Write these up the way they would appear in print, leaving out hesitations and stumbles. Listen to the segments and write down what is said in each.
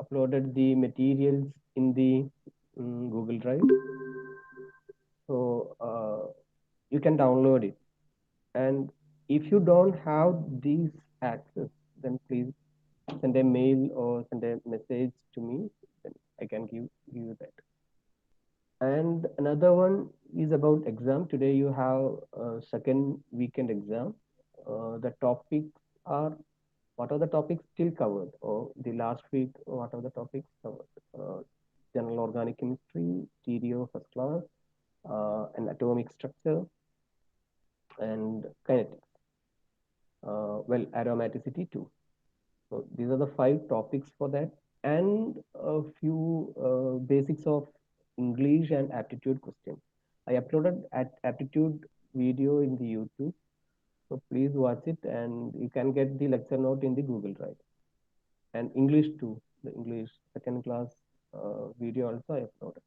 uploaded the materials in the Google Drive. So you can download it. And if you don't have these access, then please send a mail or send a message to me. Then I can give you that. And another one is about exam. Today you have a second weekend exam. The topics are, what are the topics still covered, or the last week what are the topics covered? General organic chemistry, stereo first class, and atomic structure, and kinetics. Well, aromaticity too. So these are the 5 topics for that, and a few basics of English and aptitude questions. I uploaded aptitude video in the YouTube, so please watch it, and you can get the lecture note in the Google Drive. And English too, the English second class video also I uploaded.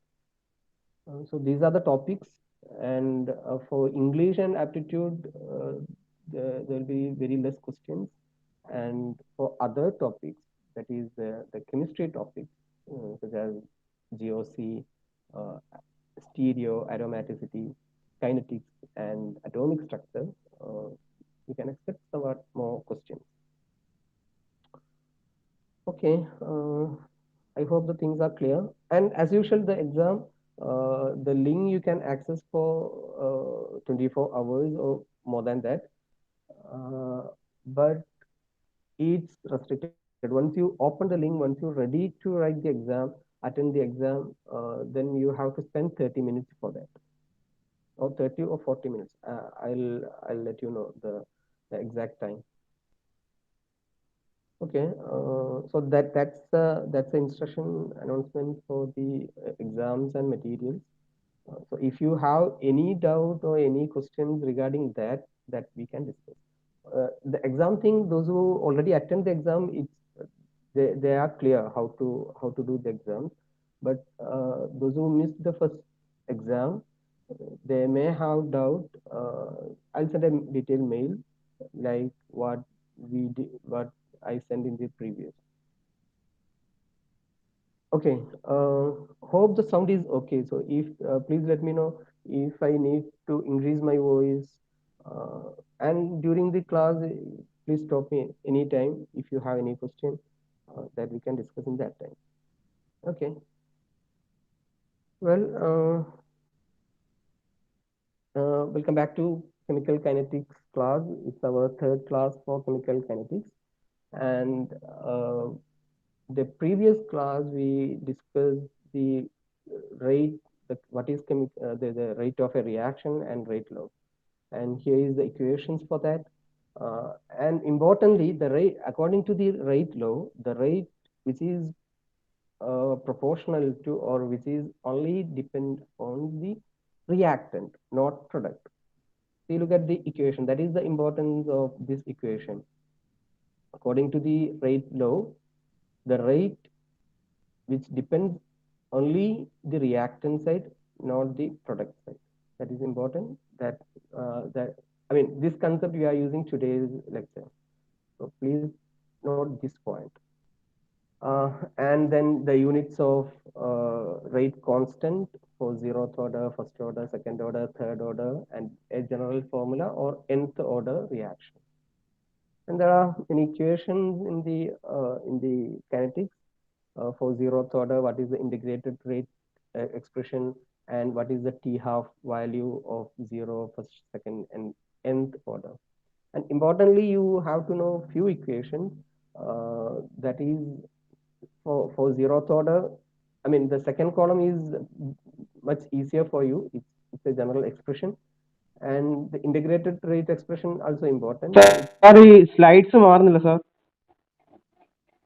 So these are the topics, and for English and aptitude, there will be very less questions. And for other topics, that is the chemistry topics, such as GOC, uh, stereo, aromaticity, kinetics, and atomic structure, uh, you can expect somewhat more questions. Okay, I hope the things are clear. And as usual, the exam, the link you can access for 24 hours or more than that. Uh, but it's restricted. Once you open the link, once you're ready to write the exam, attend the exam, then you have to spend 30 minutes for that, or 30 or 40 minutes. I'll let you know the exact time. Okay, so that's the instruction announcement for the exams and materials. So if you have any doubt or any questions regarding that, that we can discuss. The exam thing, those who already attend the exam, they are clear how to do the exams. But those who missed the first exam, they may have doubt. I'll send a detailed mail like what I sent in the previous. Okay. Hope the sound is okay. So if please let me know if I need to increase my voice. And during the class, please stop me anytime if you have any question that we can discuss in that time. Okay. Well, welcome back to chemical kinetics class. It's our third class for chemical kinetics, and the previous class we discussed the rate, what is the rate of a reaction and rate law, and here is the equations for that. And importantly, the rate, according to the rate law, the rate which is proportional to, or which is only depend on the reactant, not product. See, look at the equation. That is the importance of this equation. According to the rate law, the rate which depends only the reactant side, not the product side. That is important. That I mean, this concept we are using today's lecture. So please note this point. And then the units of rate constant for zeroth order, first order, second order, third order, and a general formula or nth order reaction. And there are many equations in the kinetics for zeroth order. What is the integrated rate expression, and what is the t half value of zero, first, second, and nth order. And importantly, you have to know few equations. That is for zeroth order. I mean, the second column is much easier for you. It's a general expression, and the integrated rate expression also important. Sir ഈ slides മാറുന്നില്ല sir.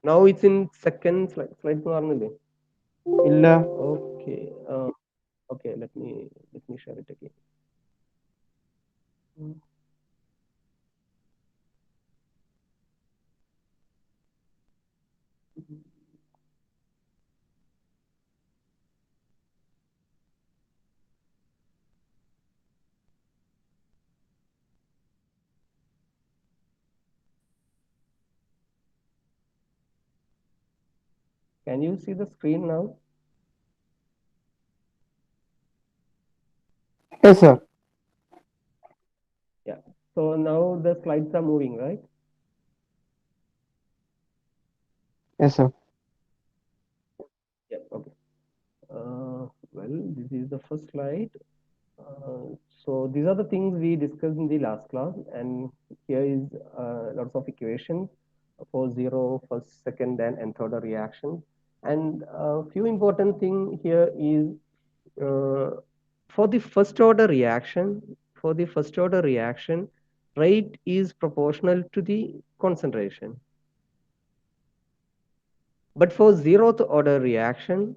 Now it's in second slide മാറുന്നില്ലേ? ഇല്ല. Okay. Okay. Let me share it again. Can you see the screen now? Yes, sir. Yeah. So now the slides are moving, right? Yes, sir. Yeah. Okay. Well, this is the first slide. So these are the things we discussed in the last class, and here is lots of equations for zero, first, second, and nth order reaction. And a few important thing here is uh, for the first order reaction. For the first order reaction, rate is proportional to the concentration. But for zeroth order reaction,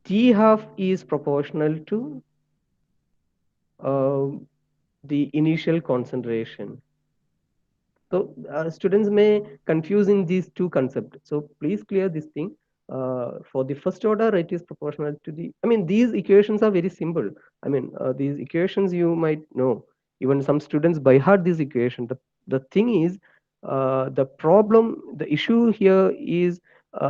T half is proportional to uh, the initial concentration. So students may confuse in these two concepts. So please clear this thing. For the first order, it is proportional to the. I mean, these equations are very simple. I mean, these equations you might know. Even some students by heart this equation. The thing is, the problem, the issue here is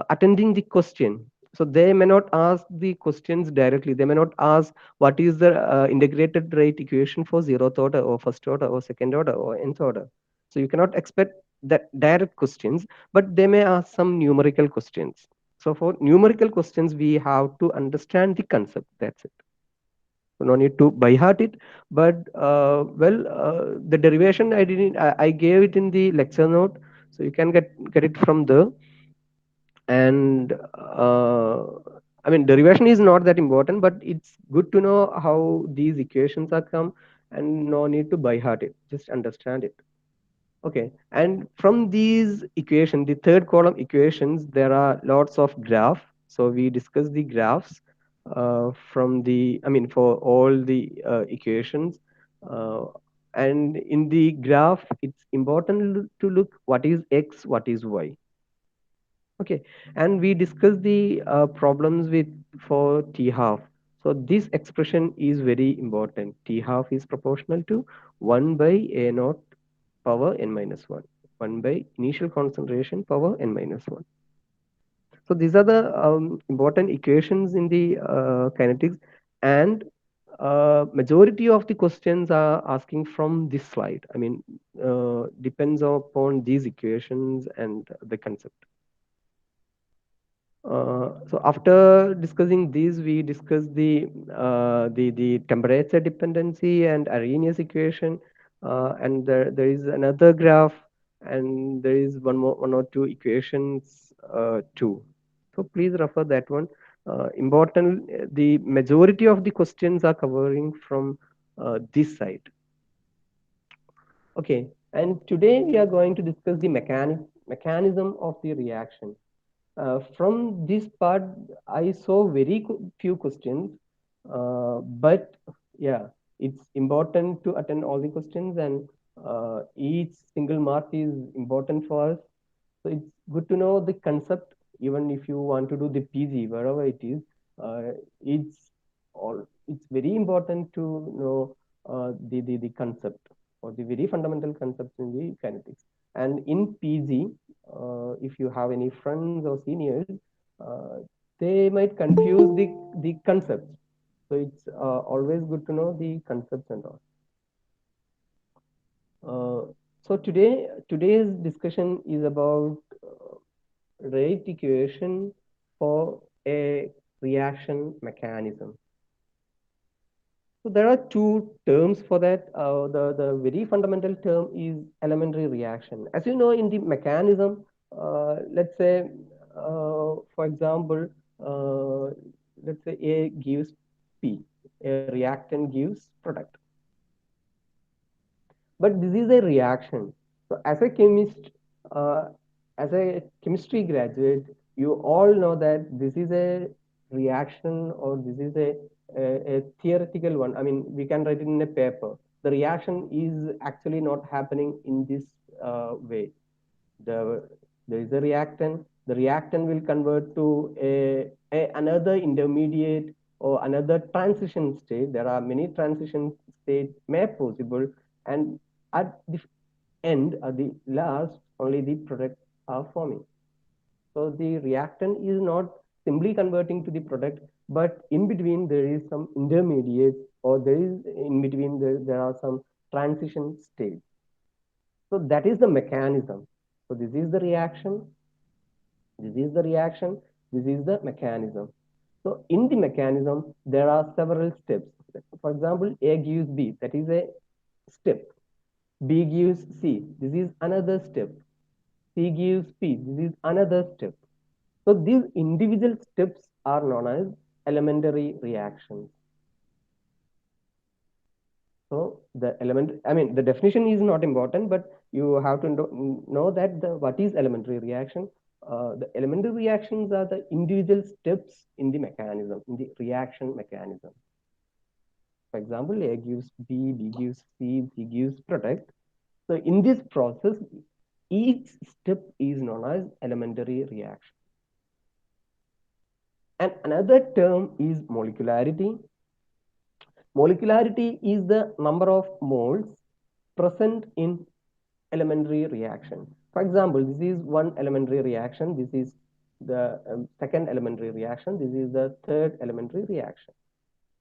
attending the question. So they may not ask the questions directly. They may not ask what is the integrated rate equation for zeroth order or first order or second order or nth order. So you cannot expect that direct questions, but they may ask some numerical questions. So for numerical questions, we have to understand the concept. That's it. So no need to by heart it. But the derivation I didn't. I gave it in the lecture note, so you can get it from there. And I mean, derivation is not that important, but it's good to know how these equations are come, and no need to by heart it. Just understand it. Okay, and from these equations, the third column equations, there are lots of graph. So we discuss the graphs from the, I mean, for all the equations. Uh, and in the graph, it's important to look what is x, what is y. Okay, and we discuss the problems with for t half. So this expression is very important. T half is proportional to 1 by a naught power n minus 1. 1 by initial concentration power n minus 1. So these are the important equations in the kinetics, and majority of the questions are asking from this slide. I mean, depends upon these equations and the concept. So after discussing these, we discuss the temperature dependency and Arrhenius equation, and there is another graph, and there is one or two equations too. So please refer that one. Important, the majority of the questions are covering from this side. Okay, and today we are going to discuss the mechanism of the reaction. From this part, I saw very few questions, but yeah, it's important to attend all the questions, and each single mark is important for us. So it's good to know the concept, even if you want to do the PG, wherever it is. It's it's very important to know the concept or the very fundamental concepts in the kinetics. And in PG, if you have any friends or seniors, uh, they might confuse the concepts. So it's always good to know the concepts and all. So today's discussion is about rate equation for a reaction mechanism. So there are two terms for that. The very fundamental term is elementary reaction. As you know, in the mechanism, let's say, for example, uh, let's say A gives P, a reactant gives product. But this is a reaction. So as a chemist, uh, as a chemistry graduate, you all know that this is a reaction, or this is a theoretical one. I mean, we can write it in a paper. The reaction is actually not happening in this way. The there is a reactant. The reactant will convert to a another intermediate or another transition state. There are many transition states may possible, and at the end, at the last, only the product are forming. So the reactant is not simply converting to the product, but in between there is some intermediates, or there is in between there are some transition states. So that is the mechanism. So this is the reaction, this is the reaction, this is the mechanism. So in the mechanism, there are several steps. For example, A gives B, that is a step. B gives C, this is another step. C gives P, this is another step. So these individual steps are known as elementary reactions. So the element, I mean, the definition is not important, but you have to know that what is elementary reaction. The elementary reactions are the individual steps in the mechanism, in the reaction mechanism. For example, A gives B, B gives C, C gives product. So in this process, each step is known as elementary reaction. And another term is molecularity. Molecularity is the number of moles present in elementary reaction. For example, this is one elementary reaction. This is the second elementary reaction. This is the third elementary reaction.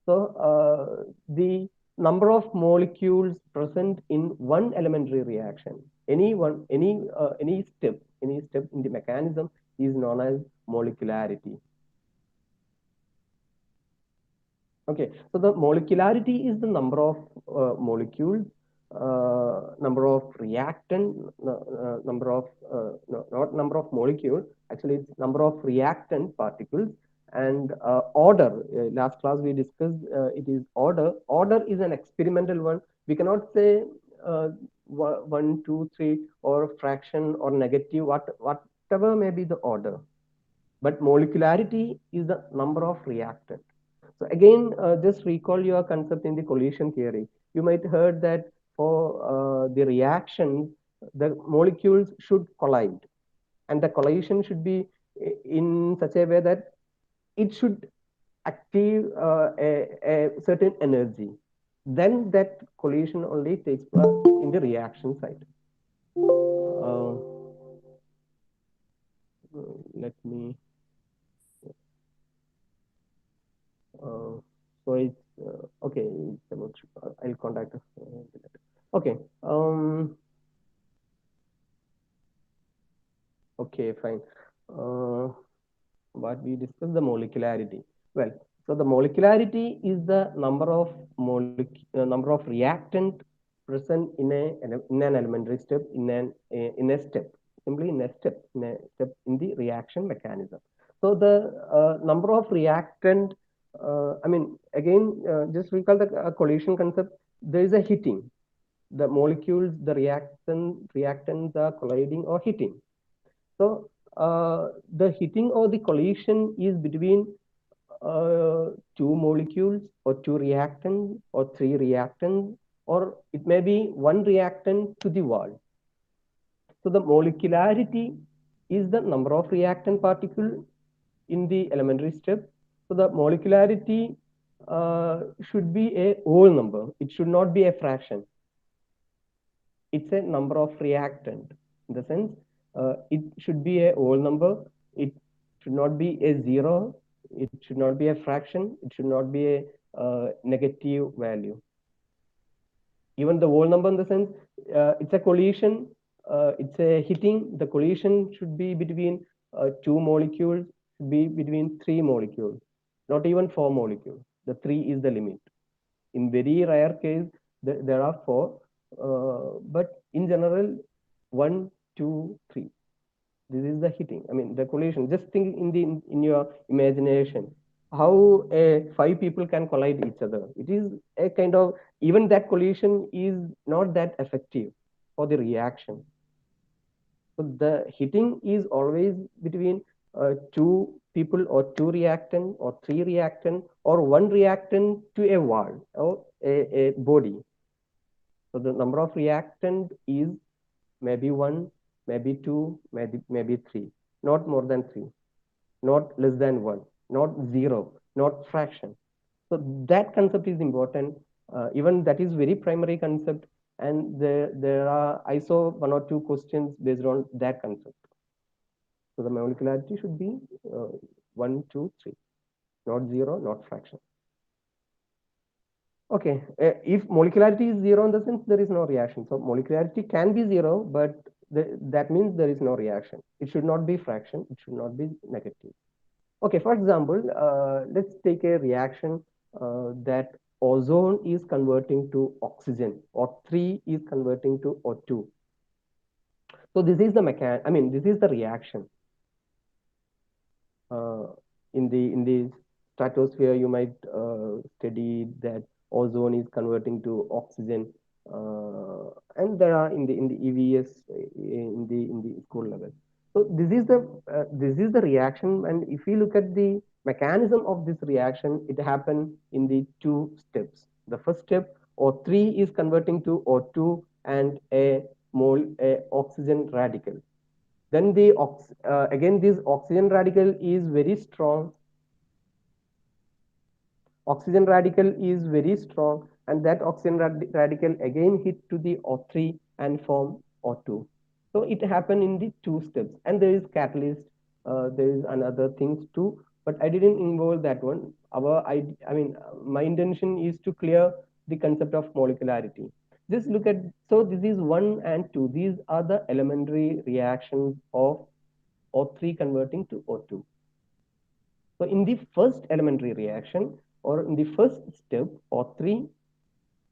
So the number of molecules present in one elementary reaction, any step in the mechanism is known as molecularity. Okay, so the molecularity is the number of molecules, number of reactant, number of no, not number of molecules. Actually, it's number of reactant particles and order. Last class we discussed it is order. Order is an experimental one. We cannot say 1, 2, 3 or fraction or negative, whatever may be the order. But molecularity is the number of reactant. So again, just recall your concept in the collision theory. You might heard that for the reaction, the molecules should collide, and the collision should be in such a way that it should active a certain energy. Then that collision only takes place in the reaction side. Uh, Let me. Uh, so it's okay. It's about. I'll contact. Okay. Okay. Fine. Uh, what we discussed the molecularity. Well, so the molecularity is the number of number of reactant present in an elementary step in a step, simply in a step in the reaction mechanism. So the number of reactant, I mean, again, just recall the collision concept. There is a hitting. The molecules, the reactants are colliding or hitting. So the hitting or the collision is between two molecules or two reactants or three reactants, or it may be one reactant to the wall. So the molecularity is the number of reactant particles in the elementary step. So the molecularity should be a whole number. It should not be a fraction. It's a number of reactant. In the sense, it should be a whole number. It should not be a zero. It should not be a fraction. It should not be a negative value. Even the whole number, in the sense, it's a collision. It's a hitting. The collision should be between two molecules. Should be between three molecules. Not even four molecules. The three is the limit. In very rare case, there are four, but in general, 1, 2, 3. This is the hitting. I mean, the collision. Just think in your imagination how five people can collide each other. It is a kind of, even that collision is not that effective for the reaction. So the hitting is always between two people or two reactant or three reactant or one reactant to a wall or a body. So the number of reactant is maybe one, maybe two, maybe three, not more than three, not less than one, not zero, not fraction. So that concept is important. Even that is very primary concept, and there are, I saw one or two questions based on that concept. So the molecularity should be 1, 2, 3. Not zero, not fraction. Okay, if molecularity is zero in the sense there is no reaction. So molecularity can be zero, but that means there is no reaction. It should not be fraction. It should not be negative. Okay, for example, let's take a reaction that ozone is converting to oxygen, O3 is converting to O2. So this is the this is the reaction. uh, in the stratosphere, you might study that ozone is converting to oxygen, and there are in the EVS in the school level. So this is the reaction, and if you look at the mechanism of this reaction, it happened in the two steps. The first step, O3 is converting to O2 and a oxygen radical. Then again this oxygen radical is very strong. Oxygen radical is very strong, and that oxygen radical again hit to the O3 and form O2. So it happened in the two steps, and there is catalyst. There is another things too, but I didn't involve that one. My intention is to clear the concept of molecularity. Just look at, so this is 1 and 2. These are the elementary reactions of O3 converting to O2. So in the first elementary reaction, or in the first step, O3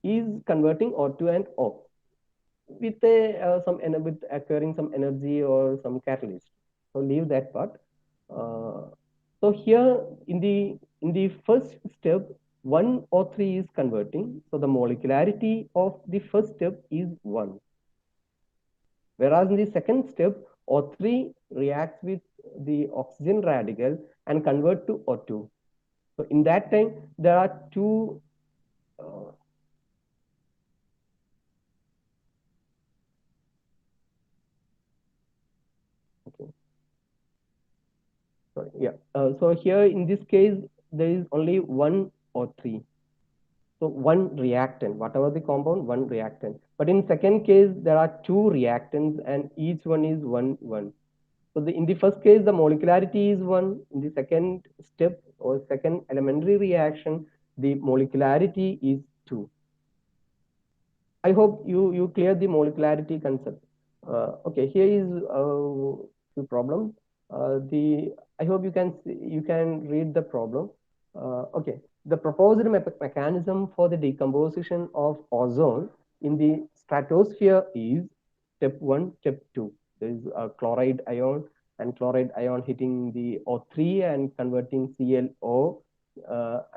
is converting O2 and O with with acquiring some energy or some catalyst. So leave that part. Uh, so here in the first step, one O3 is converting. So the molecularity of the first step is 1. Whereas in the second step, O3 reacts with the oxygen radical and convert to O2. So in that time, there are two. Uh, okay. So yeah. So here in this case, there is only one O3. So one reactant, whatever the compound, one reactant. But in second case, there are two reactants, and each one is one. So in the first case, the molecularity is 1. In the second step or second elementary reaction, the molecularity is 2. I hope you clear the molecularity concept. Okay, here is the problem. The I hope you can read the problem. Okay, the proposed mechanism for the decomposition of ozone in the stratosphere is step 1, step 2. There is a chloride ion, and chloride ion hitting the O3 and converting ClO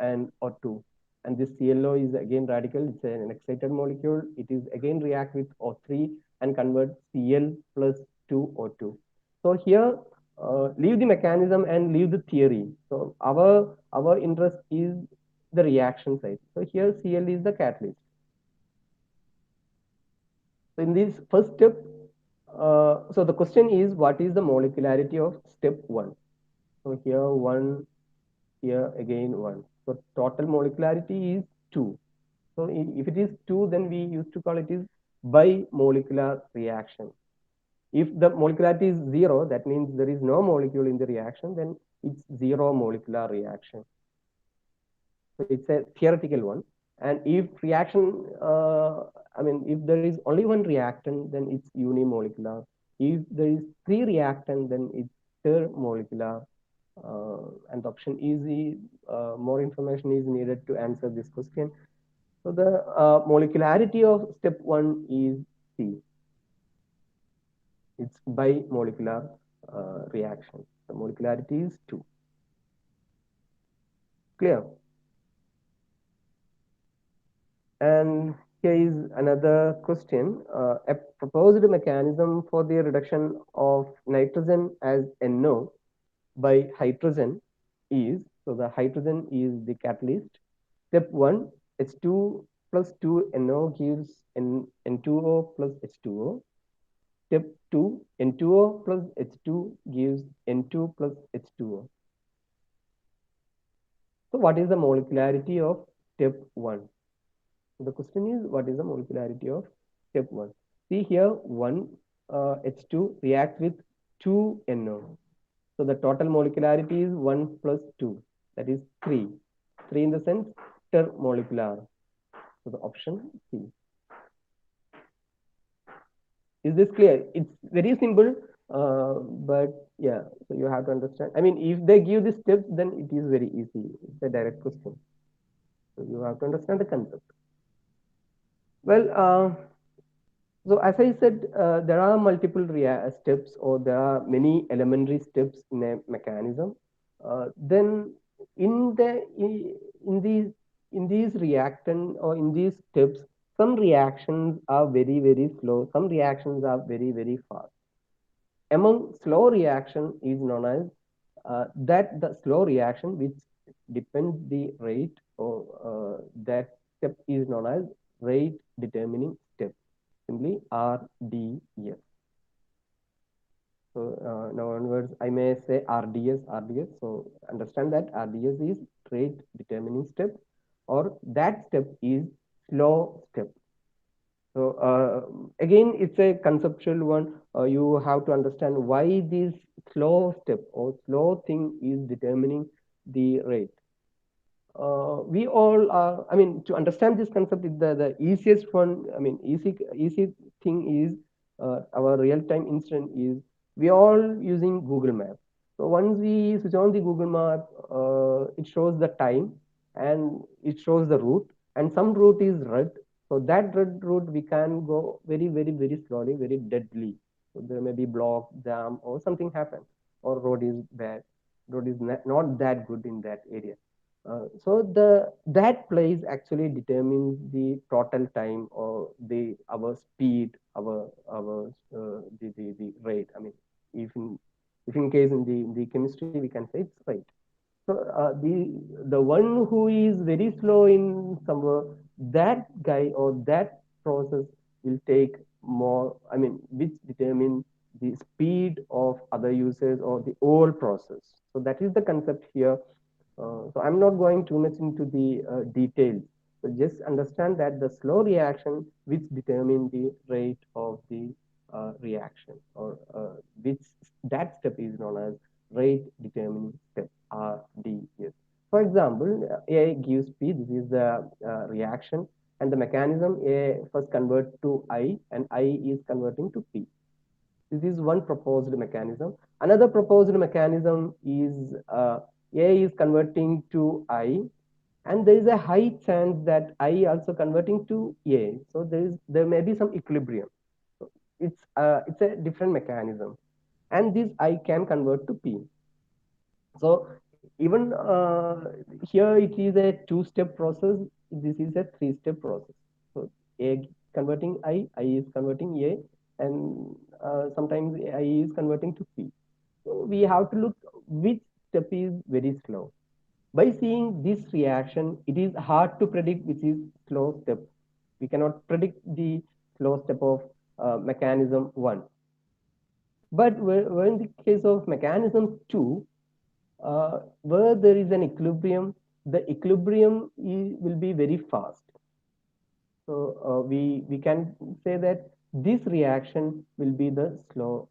and O2. And this ClO is again radical. It's an excited molecule. It is again react with O3 and convert Cl plus 2O2. So here, leave the mechanism and leave the theory. So our interest is the reaction side. So here Cl is the catalyst. So in this first step, so the question is, what is the molecularity of step 1? So here 1, here again 1. So total molecularity is 2. So if it is 2, then we used to call it is bimolecular reaction. If the molecularity is 0, that means there is no molecule in the reaction, then it's zero molecular reaction. So it's a theoretical one. And if if there is only one reactant, then it's unimolecular. If there is 3 reactant, then it's third molecular. And the option is more information is needed to answer this question. So the molecularity of step 1 is C. It's bimolecular reaction. The molecularity is 2. Clear? And here is another question. A proposed mechanism for the reduction of nitrogen as NO by hydrogen is, so the hydrogen is the catalyst. Step 1, H2 plus 2 NO gives N2O plus H2O. Step 2, N2O plus H2 gives N2 plus H2O. So what is the molecularity of step 1? The question is, what is the molecularity of step 1? See here, 1 H2 reacts with 2 NO. So the total molecularity is 1 plus 2, that is 3. 3 in the sense intermolecular. So the option C. Is this clear? It's very simple, but yeah, so you have to understand. I mean, if they give the steps, then it is very easy. It's a direct question. So you have to understand the concept. Well, so as I said, there are multiple steps, or there are many elementary steps in a mechanism. Then in the in these in these reactant or in these steps, some reactions are very slow. Some reactions are very fast. Among slow reaction is known as that the slow reaction which depends the rate, or that step is known as rate determining step, simply RDS. So now onwards, I may say RDS. So understand that RDS is rate determining step, or that step is slow step. So again, it's a conceptual one. You have to understand why this slow step or slow thing is determining the rate. We all are, I mean, to understand this concept, the easiest one, I mean, easy thing is our real-time instance is we all using Google Map. So once we switch on the Google Map, it shows the time and it shows the route, and some route is red. So that red route we can go very slowly, very deadly. So there may be block, jam, or something happen, or road is bad, road is not that good in that area. So the that place actually determines the total time, or the our speed, our the rate. I mean, if in case in the chemistry we can say it's rate. So the one who is very slow in somewhere, that guy or that process will take more. I mean, which determine the speed of other users or the whole process. So that is the concept here. So I'm not going too much into the details. So just understand that the slow reaction which determine the rate of the reaction, or which that step is known as rate determining step, RDS. For example, A gives P. This is the reaction, and the mechanism A first convert to I, and I is converting to P. This is one proposed mechanism. Another proposed mechanism is A is converting to I, and there is a high chance that I also converting to A. So there may be some equilibrium. So it's a different mechanism, and this I can convert to P. So even here it is a two-step process. This is a three-step process. So A converting I is converting A, and sometimes I is converting to P. So we have to look which step is very slow. By seeing this reaction, it is hard to predict which is slow step. We cannot predict the slow step of mechanism 1. But where in the case of mechanism 2, where there is an equilibrium, the equilibrium will be very fast. So we can say that this reaction will be the slow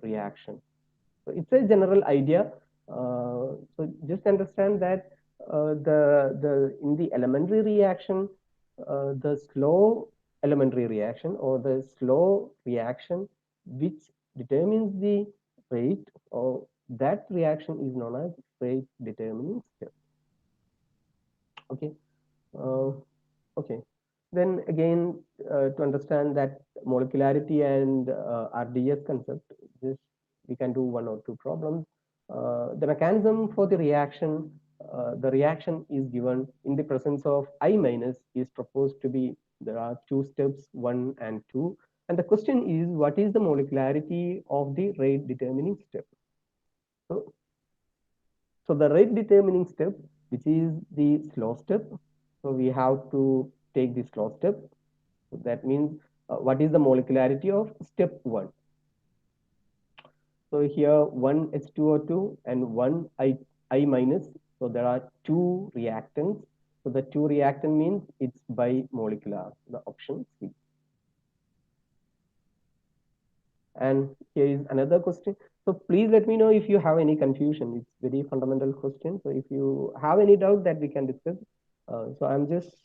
reaction. So it's a general idea. So just understand that the in the elementary reaction, the slow elementary reaction, or the slow reaction which determines the rate, or that reaction is known as rate determining step. Okay. Uh, okay. Then again, to understand that molecularity and RDS concept, this we can do one or two problems. The mechanism for the reaction is given in the presence of I minus is proposed to be, there are two steps, 1 and 2. And the question is, what is the molecularity of the rate determining step? So, so the rate determining step, which is the slow step, so we have to take the slow step. So that means what is the molecularity of step 1? So here 1 H2O2 and 1 I minus. So there are two reactants. So the two reactant means it's bimolecular, the option C. And here is another question. So please let me know if you have any confusion. It's very fundamental question. So if you have any doubt that we can discuss. So I'm just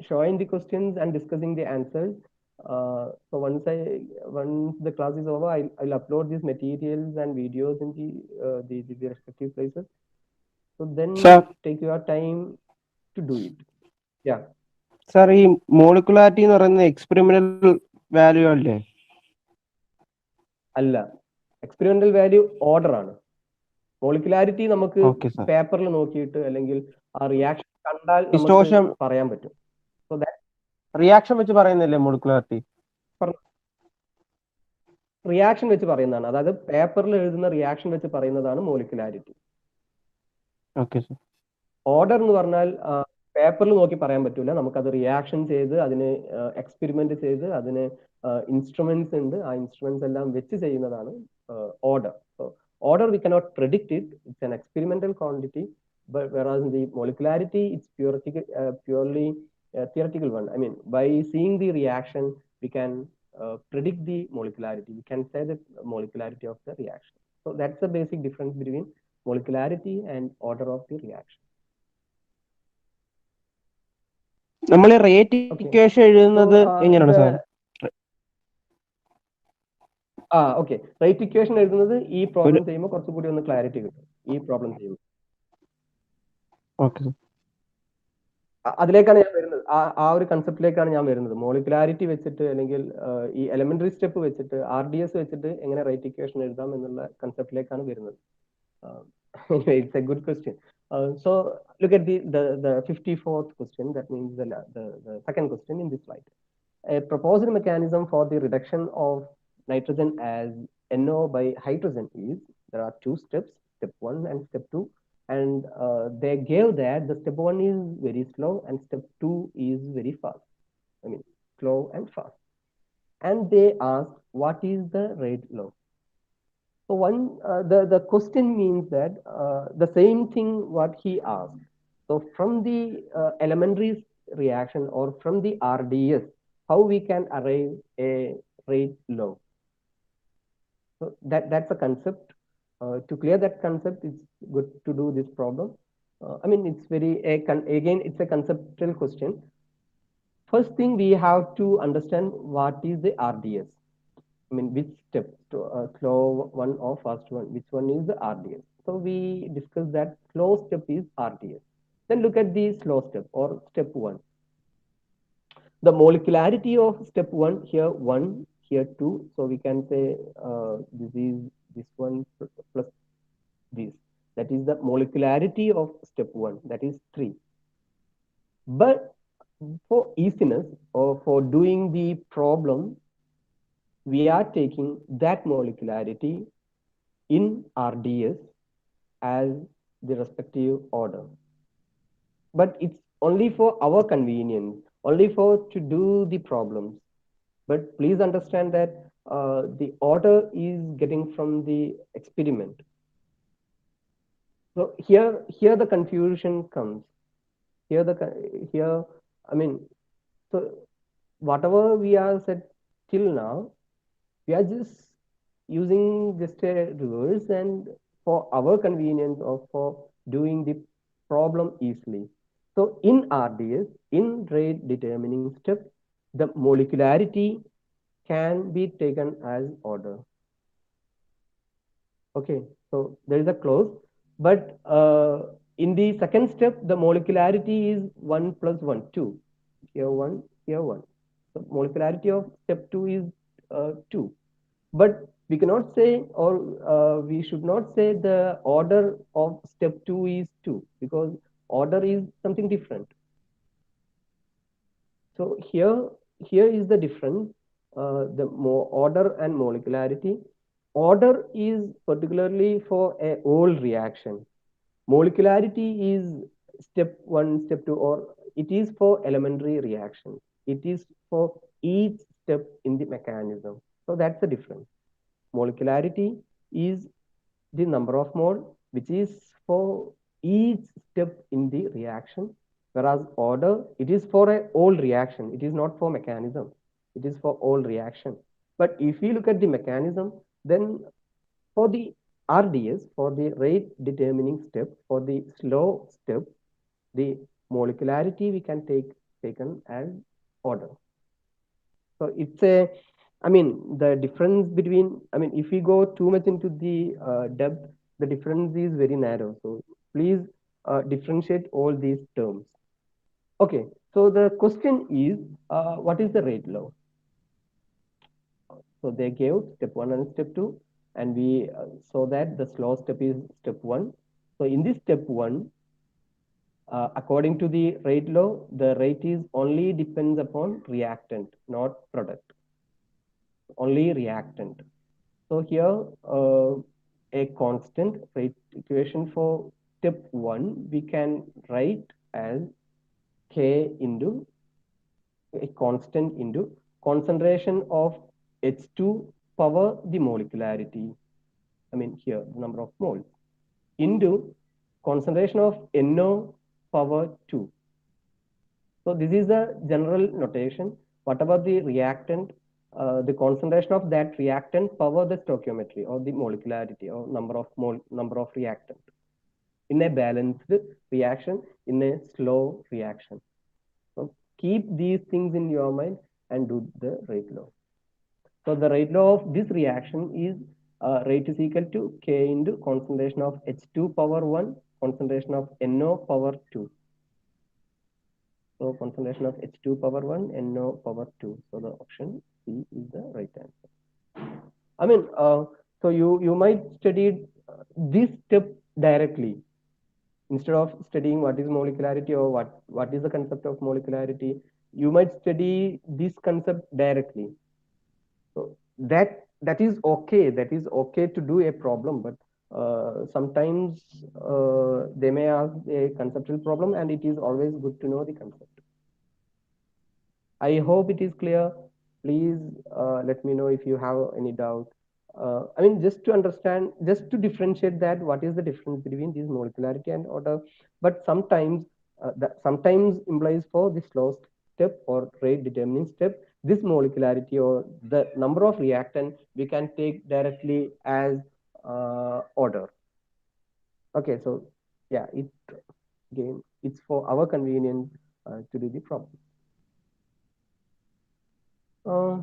showing the questions and discussing the answers. So once the class is over, I'll upload these materials and videos in the respective places. So then Sir, take your time to do it. Yeah. sir, ഈ molecularity എന്ന് പറയുന്നത് experimental value അല്ലേ? അല്ല, experimental value order ആണ്. Molecularity നമുക്ക് okay sir. പേപ്പറിൽ നോക്കിയിട്ട് അല്ലെങ്കിൽ ആ റിയാക്ഷൻ കണ്ടാൽ നമുക്ക് ഡിസ്റ്റോർഷൻ പറയാൻ പറ്റും. സോ ദാറ്റ് റിയാക്ഷൻ വെച്ച് പറയുന്നില്ലേ മോളിക്കുലാരിറ്റി? റിയാക്ഷൻ വെച്ച് പറയുന്നതാണ്. അതായത് പേപ്പറിൽ എഴുതുന്ന റിയാക്ഷൻ വെച്ച് പറയുന്നതാണ് മോളിക്കുലാരിറ്റി. Okay sir. ഓർഡർ എന്ന് പറഞ്ഞാൽ പേപ്പറിൽ നോക്കി പറയാൻ പറ്റൂല. നമുക്കത് റിയാക്ഷൻ ചെയ്ത് അതിന് എക്സ്പെരിമെന്റ് ചെയ്ത് അതിന് ഇൻസ്ട്രുമെന്റ്സ് ഉണ്ട്. ആ ഇൻസ്ട്രുമെന്റ്സ് എല്ലാം വെച്ച് ചെയ്യുന്നതാണ് order. Order we cannot predict it. It's an experimental quantity. But whereas in the molecularity, it's purely theoretical one. I mean, by seeing the reaction, we can predict the molecularity. We can say the molecularity of the reaction. So that's the basic difference between molecularity and order of the reaction. നമ്മൾ rate equation എഴുതുന്നത് എങ്ങനെയാണ് sir? Okay, rate equation എഴുതുന്നത് ഈ problem ചെയ്യുമ്പോൾ കുറച്ചുകൂടി ഒന്ന് clarity കിട്ടും. ഈ പ്രോബ്ലം ചെയ്യുമ്പോൾ അതിലേക്കാണ് ഞാൻ വരുന്നത്. ആ ഒരു കൺസെപ്റ്റിലേക്കാണ് ഞാൻ വരുന്നത്. മോളിക്കുലാരിറ്റി വെച്ചിട്ട് അല്ലെങ്കിൽ ഈ എലമെന്ററി സ്റ്റെപ്പ് വെച്ചിട്ട് RDS വെച്ചിട്ട് എങ്ങനെ റേറ്റ് ഇക്വേഷൻ എഴുതാം എന്നുള്ള കൺസെപ്റ്റിലേക്കാണ് വരുന്നത്. It's A good question. So look at the 54th question. That means the second question in this slide. A proposed mechanism for the reduction of nitrogen as NO by hydrogen is, there are two steps, step 1 and step 2. And they gave that the step 1 is very slow and step 2 is very fast. I mean, slow and fast. And they asked, what is the rate law? So the question means that the same thing what he asked. So from the elementary reaction or from the RDS, how we can arrive a rate law? So that's a concept. To clear that concept, it's good to do this problem. I mean, it's again, it's a conceptual question. First thing, we have to understand what is the RDS. I mean, which step, slow one or fast one, which one is the RDS? So we discussed that slow step is RDS. Then look at the slow step or step 1. The molecularity of step 1, here 1, here 2. So we can say this is this one plus this. That is the molecularity of step 1, that is 3. But for easiness or for doing the problem, we are taking that molecularity in RDS as the respective order. But it's only for our convenience, only for to do the problems. But please understand that the order is getting from the experiment. So here the confusion comes. Here, I mean, so whatever we are said till now, we are just using just a reverse and for our convenience or for doing the problem easily. So in RDS, in rate determining step, the molecularity can be taken as order. Okay, so there is a clause, but in the second step, the molecularity is 1 plus 1, 2. Here 1, here 1. So molecularity of step 2 is 2. But we cannot say, or we should not say the order of step 2 is 2, because order is something different. So here is the difference, the order and molecularity. Order is particularly for a whole reaction. Molecularity is step 1, step 2, or it is for elementary reaction. It is for each step in the mechanism. So that's the difference. Molecularity is the number of mole, which is for each step in the reaction. Whereas order, it is for a whole reaction. It is not for mechanism. It is for all reaction. But if we look at the mechanism, then For the RDS, for the rate determining step, for the slow step, the molecularity we can take taken as order. So it's a, I mean, the difference between, I mean, if we go too much into the depth, the difference is very narrow. So please differentiate all these terms. Okay, so the question is, what is the rate law? So they gave step one and step two, and we saw that the slow step is step one. So in this step one, according to the rate law, the rate is only depends upon reactant, not product, only reactant. So here, a constant rate equation for step one, we can write as K into a constant into concentration of H2 power the molecularity. I mean here the number of moles into concentration of NO power 2. So this is the general notation. Whatever the reactant, the concentration of that reactant power the stoichiometry or the molecularity or number of reactant in a balanced reaction, in a slow reaction. So keep these things in your mind and do the rate law. So the rate law of this reaction is rate is equal to K into concentration of H2 power 1, concentration of NO power 2. So concentration of H2 power 1, NO power 2. So the option C is the right answer. I mean, so you might study this step directly instead of studying what is molecularity or what is the concept of molecularity. You might study this concept directly. So that is okay. That is okay to do a problem, but sometimes they may ask a conceptual problem, and it is always good to know the concept. I hope it is clear. Please let me know if you have any doubt. I mean, just to understand, just to differentiate that, what is the difference between this molecularity and order? But sometimes, that sometimes implies for the slow step or rate determining step, this molecularity or the number of reactant we can take directly as order. Okay, so yeah, it again, it's for our convenience to do the problem. Uh,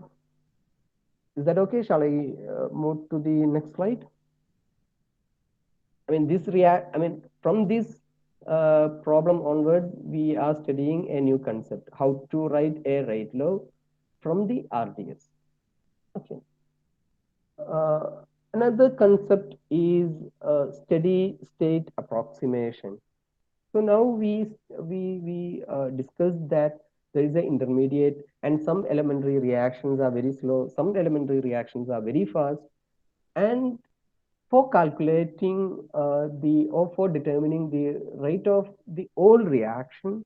Is that okay? Shall I move to the next slide? I mean, I mean, from this problem onward, we are studying a new concept, how to write a rate law from the RDS. Okay. Another concept is steady state approximation. So now we discussed that there is an intermediate and some elementary reactions are very slow, some elementary reactions are very fast, and for calculating the or for determining the rate of the whole reaction,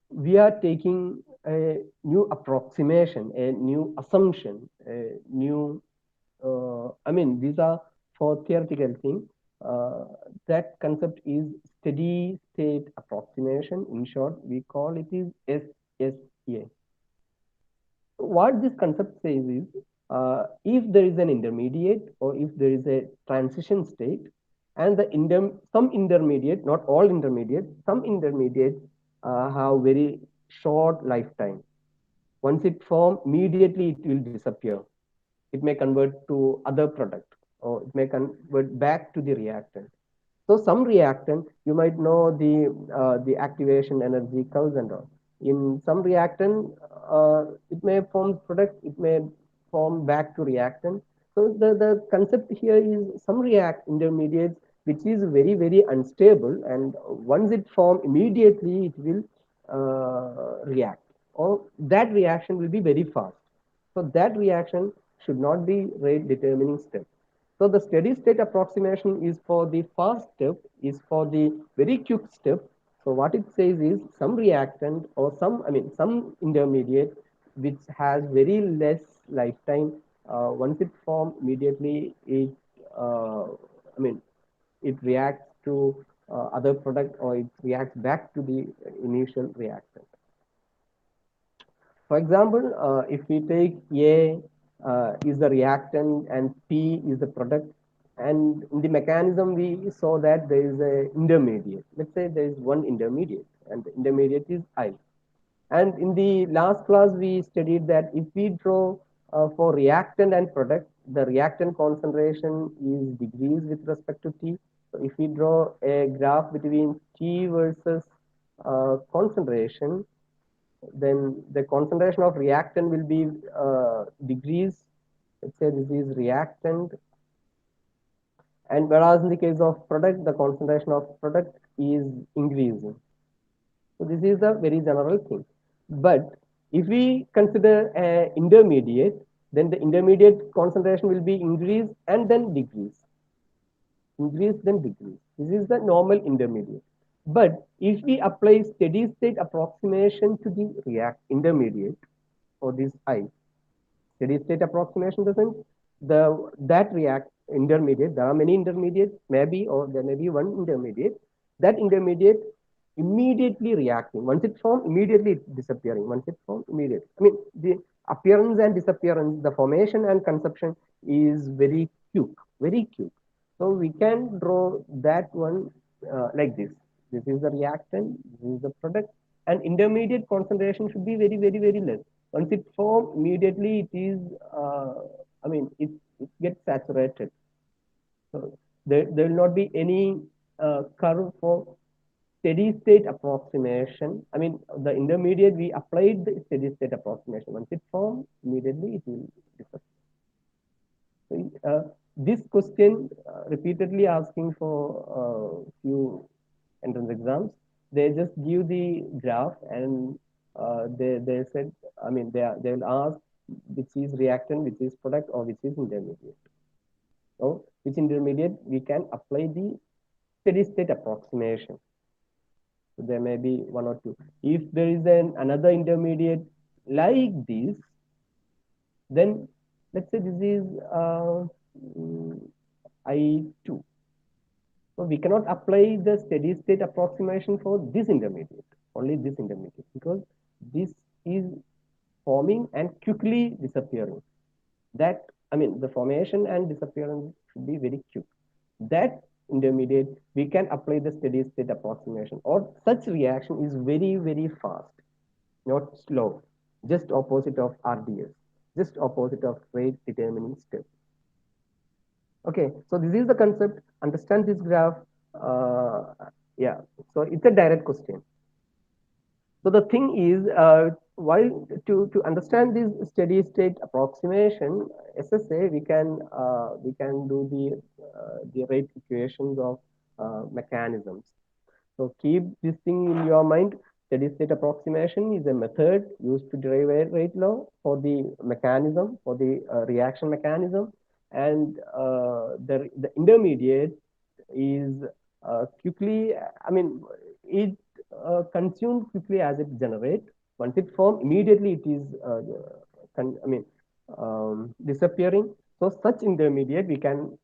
we are taking a new approximation, a new assumption, a new, I mean, these are for theoretical things. Uh, that concept is steady state approximation. In short, we call it is SSA. What this concept says is, if there is an intermediate or if there is a transition state, and some intermediate, not all intermediate, some intermediates have very short lifetime. Once it forms, immediately it will disappear. It may convert to other product, or it may convert back to the reactant. So some reactant, you might know the activation energy curves and all. In some reactant, it may form product, it may form back to reactant. So the concept here is some react intermediates which is very unstable, and once it form, immediately it will react, or that reaction will be very fast. So that reaction should not be rate determining step. So the steady state approximation is for the fast step, is for the very quick step. So what it says is some reactant or some, I mean, some intermediate which has very less lifetime. Once it forms, immediately it, I mean, it reacts to other product, or it reacts back to the initial reactant. For example, if we take A is the reactant and P is the product, And in the mechanism, we saw that there is a intermediate. Let's say there is one intermediate, and the intermediate is I. And in the last class, we studied that if we draw for reactant and product, the reactant concentration is degrees with respect to T. So if we draw a graph between T versus concentration, then the concentration of reactant will be degrees. Let's say this is reactant, and whereas in the case of product, the concentration of product is increasing. So this is the very general thing. But if we consider intermediate, then the intermediate concentration will be increase and then decrease. Increase then decrease. This is the normal intermediate. But if we apply steady state approximation to the react intermediate for this I, steady state approximation doesn't that react intermediate, there are many intermediates maybe, or there may be one intermediate, that intermediate immediately reacting. Once it forms, immediately it's disappearing. Once it forms, immediately, I mean, the appearance and disappearance, the formation and consumption is very quick. So we can draw that one like this. This is the reactant, this is the product, and intermediate concentration should be very less. Once it forms, immediately it is, I mean, it gets saturated. So there will not be any curve for steady state approximation. I mean, the intermediate, we applied the steady state approximation. Once it forms, immediately it will disappear. So, this question repeatedly asking for few entrance exams. They just give the graph and they said, I mean, they will ask which is reactant, which is product, or which is intermediate. So which intermediate we can apply the steady state approximation. So there may be one or two. If there is another intermediate like this, then let's say this is I2. So we cannot apply the steady state approximation for this intermediate, only this intermediate, because this is forming and quickly disappearing. That, I mean, the formation and disappearance should be very quick. That intermediate, we can apply the steady state approximation, or such reaction is very fast, not slow, just opposite of RDS, just opposite of rate determining step. Okay, so this is the concept. Understand this graph. Uh, yeah, so it's a direct question. So the thing is, while to understand this steady state approximation, SSA, we can do the rate equations of mechanisms. So keep this thing in your mind. Steady state approximation is a method used to derive a rate law for the mechanism, for the reaction mechanism, and the intermediate is quickly, I mean, it consumed quickly as it generates. Once it forms, immediately it is, I mean, disappearing. So such intermediate, we can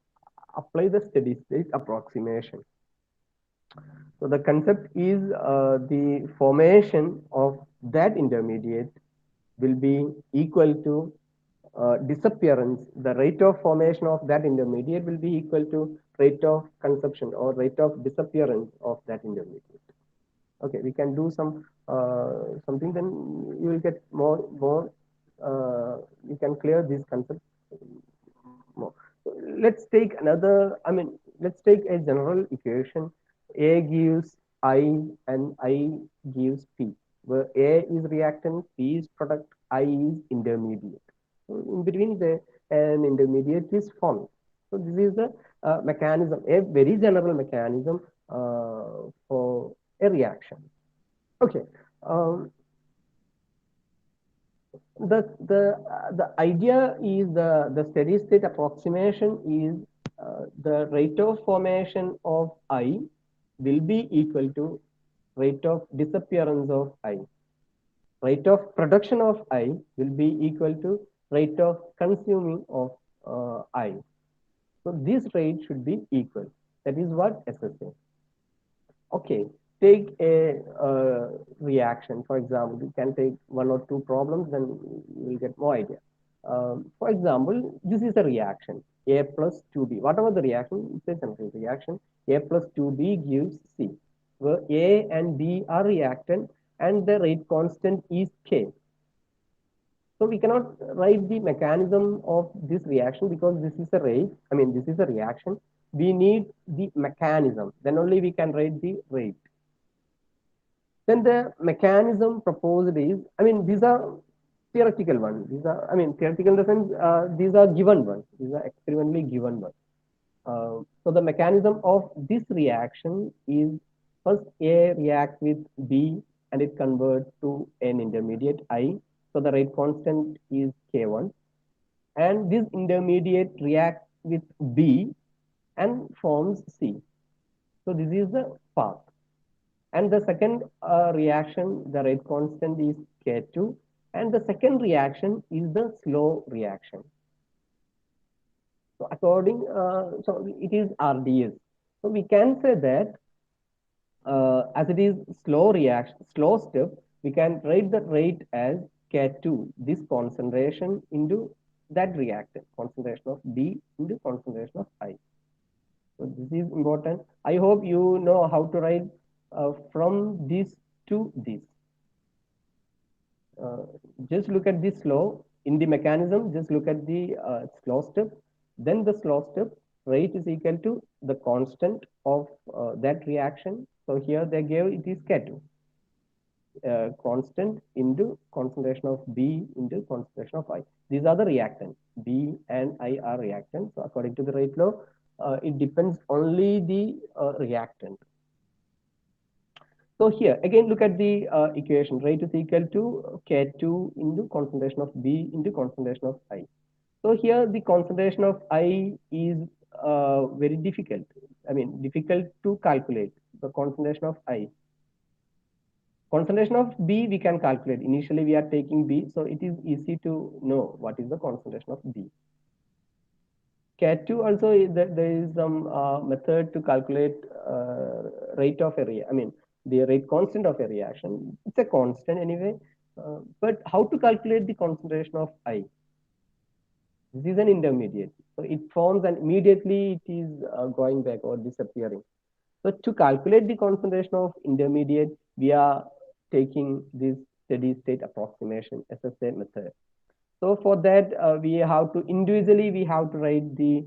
apply the steady state approximation. So the concept is the formation of that intermediate will be equal to disappearance. The rate of formation of that intermediate will be equal to rate of consumption or rate of disappearance of that intermediate. Okay, we can do something, then you will get more. You can clear this concept more. So let's take another. I mean, let's take a general equation. A gives I and I gives P, where A is reactant, P is product, I is intermediate. So in between, an intermediate is formed. So this is the mechanism, a very general mechanism for a reaction. Okay. Um, the idea is the steady state approximation is the rate of formation of I will be equal to rate of disappearance of I. Rate of production of I will be equal to rate of consuming of I. So this rate should be equal. That is what SSA. Okay, take a reaction. For example, you can take one or two problems, then you will get more idea. For example, this is a reaction A plus 2B. Whatever the reaction, it's a simple reaction. A plus 2B gives C, where A and B are reactant and the rate constant is K. So we cannot write the mechanism of this reaction because this is a rate. I mean, this is a reaction. We need the mechanism. Then only we can write the rate. Then the mechanism proposed is, I mean, these are theoretical ones. These are, I mean, theoretical in the sense, these are given ones. These are experimentally given ones. So the mechanism of this reaction is first A reacts with B and it converts to an intermediate I. So the rate constant is K1. And this intermediate reacts with B and forms C. So this is the path. And the second reaction, the rate constant is K2. And the second reaction is the slow reaction. So so it is RDS. So we can say that as it is slow reaction, slow step, we can write the rate as K2, this concentration into that reactant, concentration of B into concentration of I. So this is important. I hope you know how to write from this to this. Uh, just look at the slow in the mechanism, just look at the slow step. Then the slow step rate is equal to the constant of that reaction. So here they gave it is K2. Constant into concentration of B into concentration of I. These are the reactants. B and I are reactants. So according to the rate law, it depends only the reactant. So here again look at the equation. Rate is equal to K2 into concentration of B into concentration of I. So here the concentration of I is very difficult. I mean difficult to calculate the concentration of I. Concentration of B we can calculate. Initially we are taking B, so it is easy to know what is the concentration of B. K2 also there is some method to calculate rate of a reaction. I mean the rate constant of a reaction. It's a constant anyway. But how to calculate the concentration of I? This is an intermediate. So it forms and immediately it is going back or disappearing. So to calculate the concentration of intermediate, we are taking this steady state approximation SSA method. So for that, we have to individually we have to write the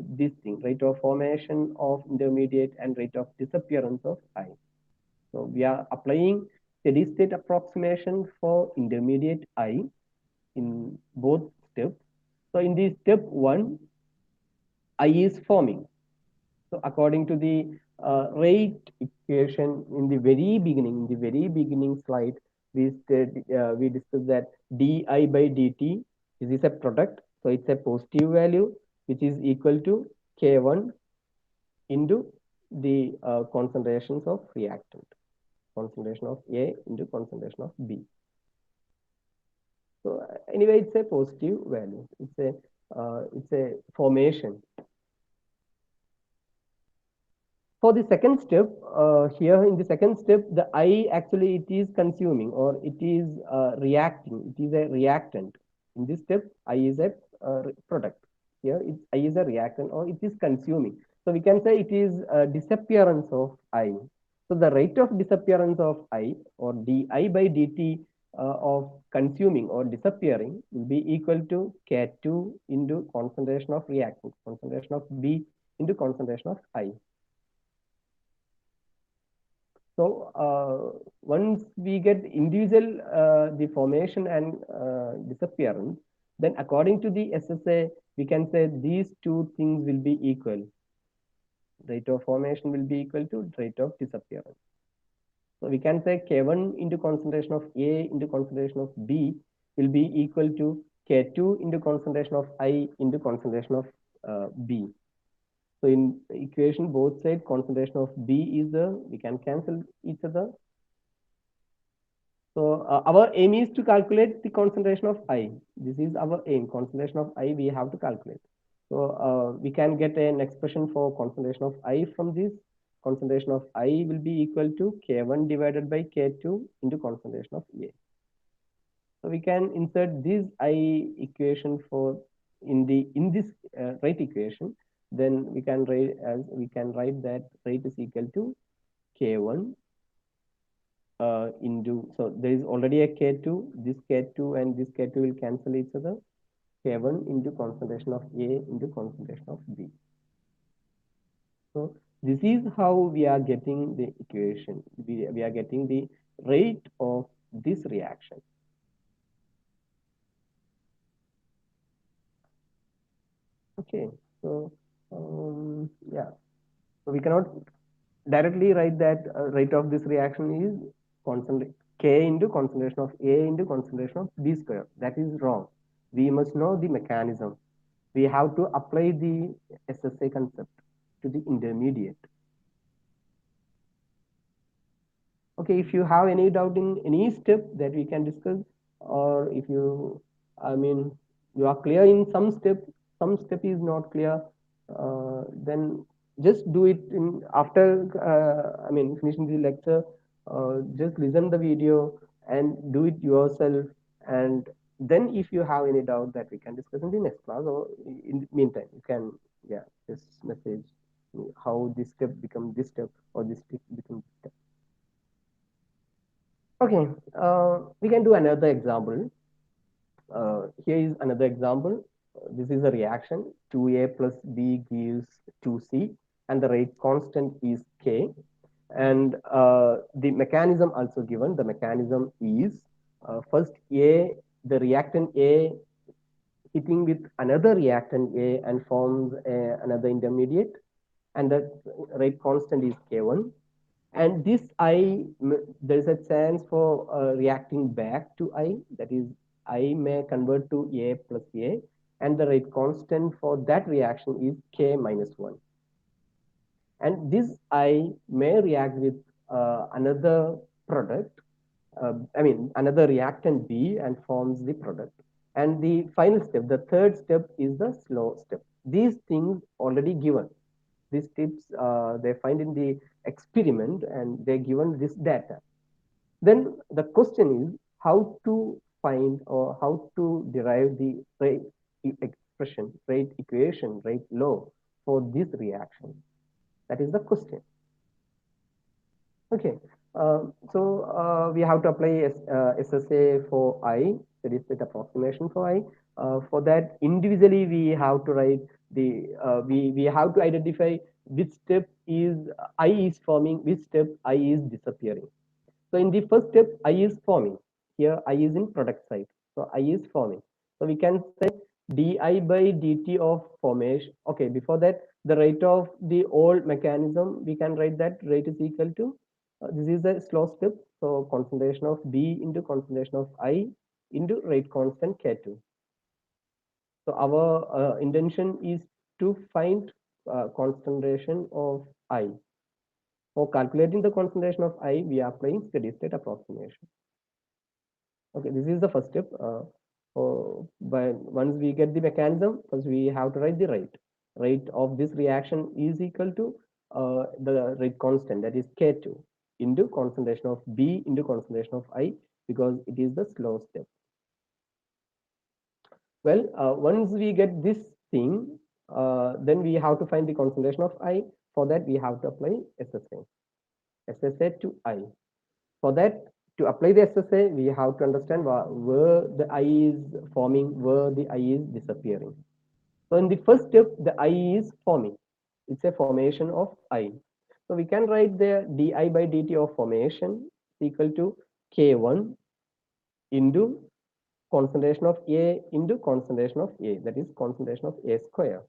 this thing, rate of formation of intermediate and rate of disappearance of I. So we are applying steady state approximation for intermediate I in both steps. So in this step one, I is forming. So according to the rate equation in the very beginning slide, we discussed that di by dt is a product. So it's a positive value which is equal to K1 into the concentrations of reactant, concentration of A into concentration of B. So anyway, it's a positive value. It's a formation. For the second step, here in the second step, the I actually it is consuming or it is reacting. It is a reactant. In this step, I is a product. Here, I is a reactant or it is consuming. So we can say it is a disappearance of I. So the rate of disappearance of I or di by dt of consuming or disappearing will be equal to K2 into concentration of reactant, concentration of B into concentration of I. So once we get individual the formation and disappearance, then according to the SSA, we can say these two things will be equal. Rate of formation will be equal to rate of disappearance. So we can say K1 into concentration of A into concentration of B will be equal to K2 into concentration of I into concentration of B. So in equation, both sides concentration of B is the, we can cancel each other. So our aim is to calculate the concentration of I. This is our aim, concentration of I we have to calculate. So we can get an expression for concentration of I from this. Concentration of I will be equal to K1 divided by K2 into concentration of A. So we can insert this I equation for in this rate equation. Then we can write that rate is equal to K1 into, so there is already a K2, this K2 and this K2 will cancel each other. K1 into concentration of A into concentration of B. So this is how we are getting the equation. We are getting the rate of this reaction. Okay, so yeah, so we cannot directly write that rate of this reaction is concentration K into concentration of A into concentration of B square. That is wrong. We must know the mechanism. We have to apply the SSA concept to the intermediate. Okay, if you have any doubt in any step that we can discuss, or if you, I mean, you are clear in some step is not clear, then just do it in after, I mean, finishing the lecture, just listen the video and do it yourself. And then if you have any doubt that we can discuss in the next class, or in the meantime, you can, yeah, just message me how this step become this step or this step become this step. Okay, we can do another example. Here is another example. This is a reaction. 2A plus B gives 2C, and the rate constant is K. And the mechanism also given. The mechanism is first the reactant A hitting with another reactant A and forms another intermediate, and the rate constant is K1. And this I, there is a chance for reacting back to I, that is, I may convert to A plus A, and the rate constant for that reaction is K minus 1. And this I may react with another product, I mean, another reactant B, and forms the product. And the final step, the third step, is the slow step. These things already given. These tips they find in the experiment, and they're given this data. Then the question is how to find or how to derive the rate expression, rate equation, rate law for this reaction. That is the question. Okay, we have to apply SSA for I, that is state approximation for I. For that, individually we have to write the we have to identify which step is I is forming, which step I is disappearing. So in the first step, I is forming. Here I is in product side, so I is forming. So we can say di by dt of formation. Okay, before that, the rate of the old mechanism, we can write that rate is equal to, this is a slow step, so concentration of B into concentration of I into rate constant K2. So our intention is to find concentration of I. For calculating the concentration of I, we are applying steady state approximation. Okay, this is the first step. But once we get the mechanism, first we have to write the rate. Rate of this reaction is equal to the rate constant, that is K2, into concentration of B into concentration of I, because it is the slow step. Well, once we get this thing, then we have to find the concentration of I. For that, we have to apply SSA to I. For that, to apply the SSA, we have to understand where the I is forming, where the I is disappearing. So in the first step, the I is forming. It's a formation of I. So we can write the di by dt of formation equal to K1 into concentration of A into concentration of A, that is concentration of A square.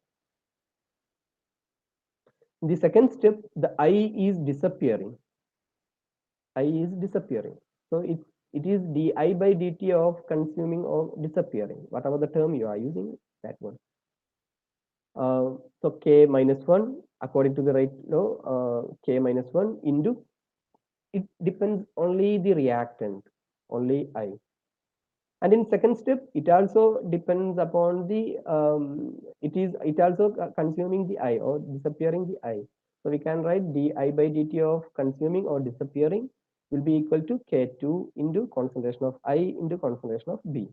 In the second step, the I is disappearing. I is disappearing. So it is di by dt of consuming or disappearing, whatever the term you are using, that one. So K minus 1, according to the right law, K minus 1 into, it depends only the reactant, only I. And in second step, it also depends upon the, it also consuming the I or disappearing the I. So we can write di by dt of consuming or disappearing will be equal to K2 into concentration of I into concentration of B.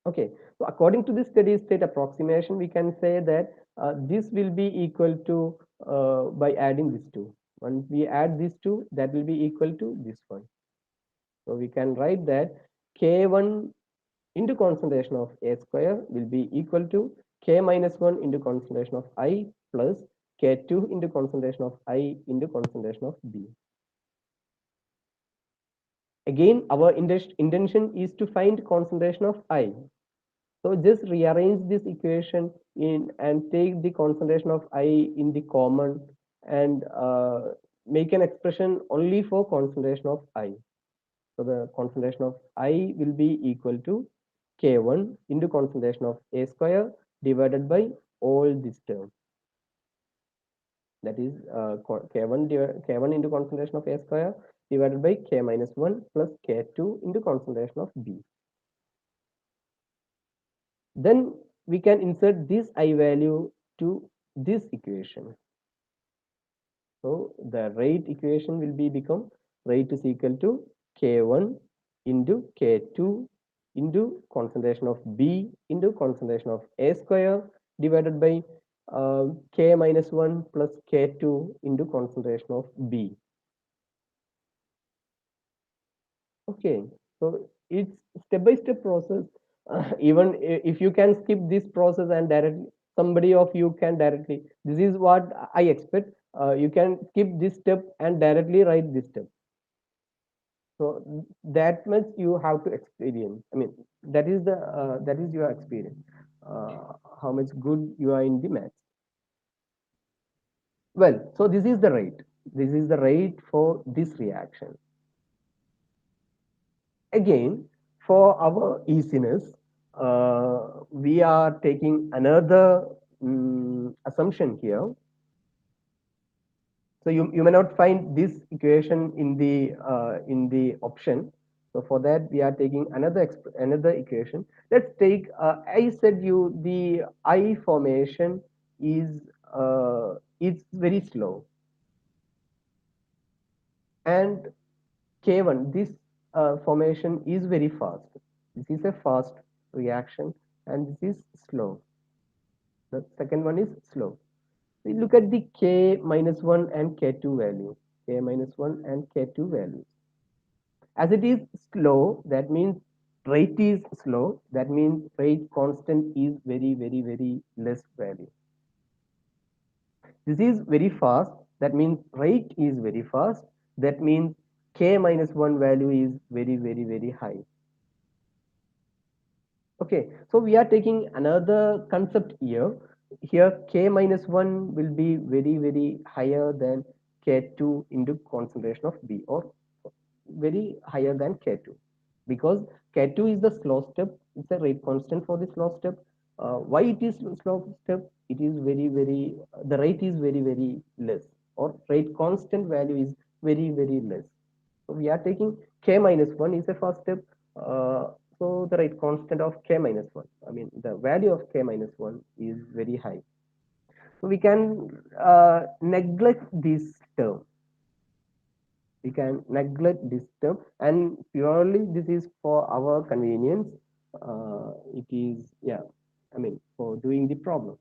Okay, so according to this steady state approximation, we can say that this will be equal to by adding these two. Once we add these two, that will be equal to this one. So we can write that K1 into concentration of A square will be equal to K minus 1 into concentration of I plus K2 into concentration of I into concentration of B. Again, our intention is to find concentration of I. So just rearrange this equation in and take the concentration of I in the common and make an expression only for concentration of I. So the concentration of I will be equal to K1 into concentration of A square divided by all this term. That is K1 into concentration of A square divided by K minus 1 plus K2 into concentration of B. Then we can insert this I value to this equation. So the rate equation will be become rate is equal to K1 into K2 into concentration of B into concentration of A square divided by K minus 1 plus K2 into concentration of B. Okay, so it's step by step process. Even if you can skip this process and directly, somebody of you can directly. This is what I expect. You can skip this step and directly write this step. So that much you have to experience. I mean, that is your experience. How much good you are in the maths. Well, so this is the rate. This is the rate for this reaction. Again, for our easiness, we are taking another assumption here. So you may not find this equation in the option. So for that, we are taking another equation. Let's take. I said you the I formation is it's very slow, and K1 this formation is very fast. This is a fast reaction, and this is slow. The second one is slow. We look at the K minus 1 and K2 value. K minus 1 and K2 values. As it is slow, that means rate is slow. That means rate constant is very less value. This is very fast. That means rate is very fast. That means K minus 1 value is very high. Okay, so we are taking another concept here. Here, K minus 1 will be very higher than K2 into concentration of B, or very higher than K2, because K2 is the slow step. It's a rate constant for the slow step. Why it is slow step? It is the rate is very less, or rate constant value is very less. So we are taking K minus 1 is a first step. So the rate constant of K minus 1, I mean the value of K minus 1 is very high. So we can neglect this term. We can neglect this term, and purely this is for our convenience. It is, yeah, I mean for doing the problem.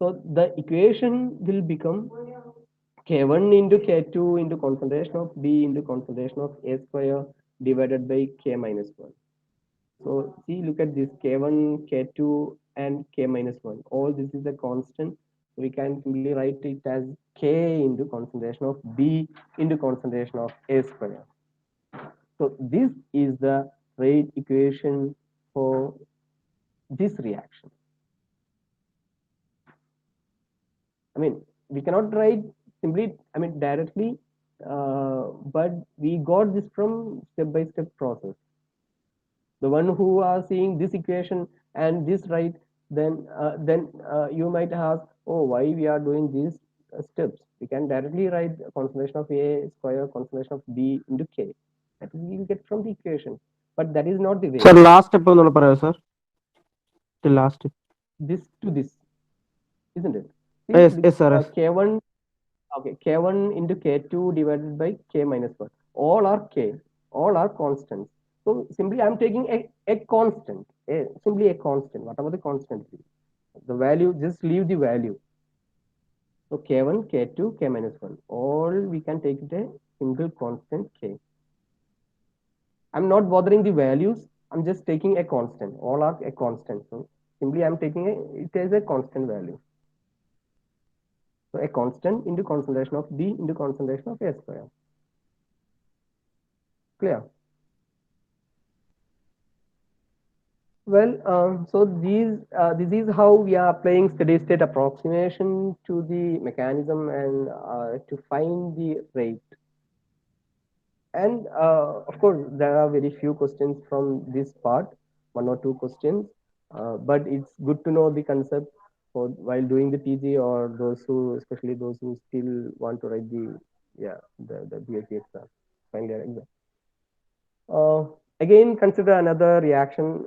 So the equation will become K1 into K2 into concentration of B into concentration of A square divided by K minus 1. So see, look at this K1, K2 and K minus 1. All this is a constant. We can simply write it as K into concentration of B into concentration of A square. So this is the rate equation for this reaction. I mean, we cannot write simply, I mean, directly, but we got this from step-by-step process. The one who are seeing this equation and this right, then you might ask, oh, why we are doing these steps? We can directly write concentration of A square, concentration of B into K. That we will get from the equation, but that is not the way. Sir, last step onnulla parayo sir. The last step. This to this, isn't it? See, Yes, sir. Yes. K1 Okay, k1 into k2 divided by k minus 1. All are k, all are constants. So simply I'm taking a constant, simply a constant, whatever the constant is. The value, just leave the value. So k1, k2, k minus 1. All we can take it a single constant k. I'm not bothering the values. I'm just taking a constant. All are a constant. So simply I'm taking it as a constant value. So a constant into concentration of B into concentration of A square. Clear? Well, so this is how we are applying steady state approximation to the mechanism and to find the rate. And of course, there are very few questions from this part, one or two questions, but it's good to know the concept for while doing the PG or those who, especially those who still want to write the, yeah, the PhD exam, final year exam. Uh, Again, consider another reaction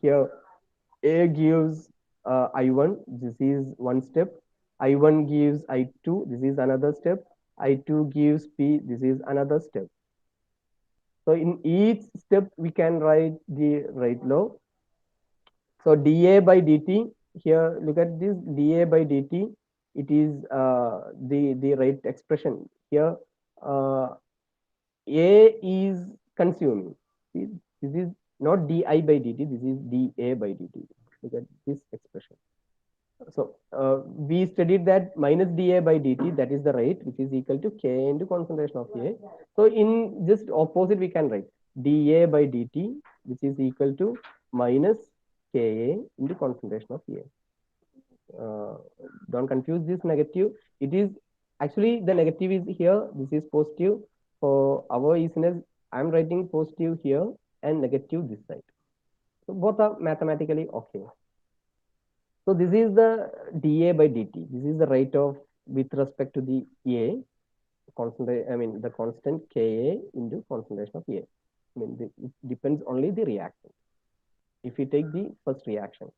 here. A gives I1, this is one step. I1 gives I2, this is another step. I2 gives P, this is another step. So in each step, we can write the rate law. So dA by dt, here look at this dA by dt, it is the rate expression. Here uh, A is consuming. See, this is not di by dt, this is dA by dt. Look at this expression. So we studied that minus dA by dt, that is the rate, which is equal to K into concentration of A. So in just opposite, we can write dA by dt, which is equal to minus Ka into concentration of A. Don't confuse this negative. It is actually the negative is here. This is positive. For our easiness, I'm writing positive here and negative this side. So both are mathematically okay. So this is the dA by dt. This is the rate of with respect to the A constant. I mean the constant Ka into concentration of A. I mean it depends only the reaction. If we take the first reaction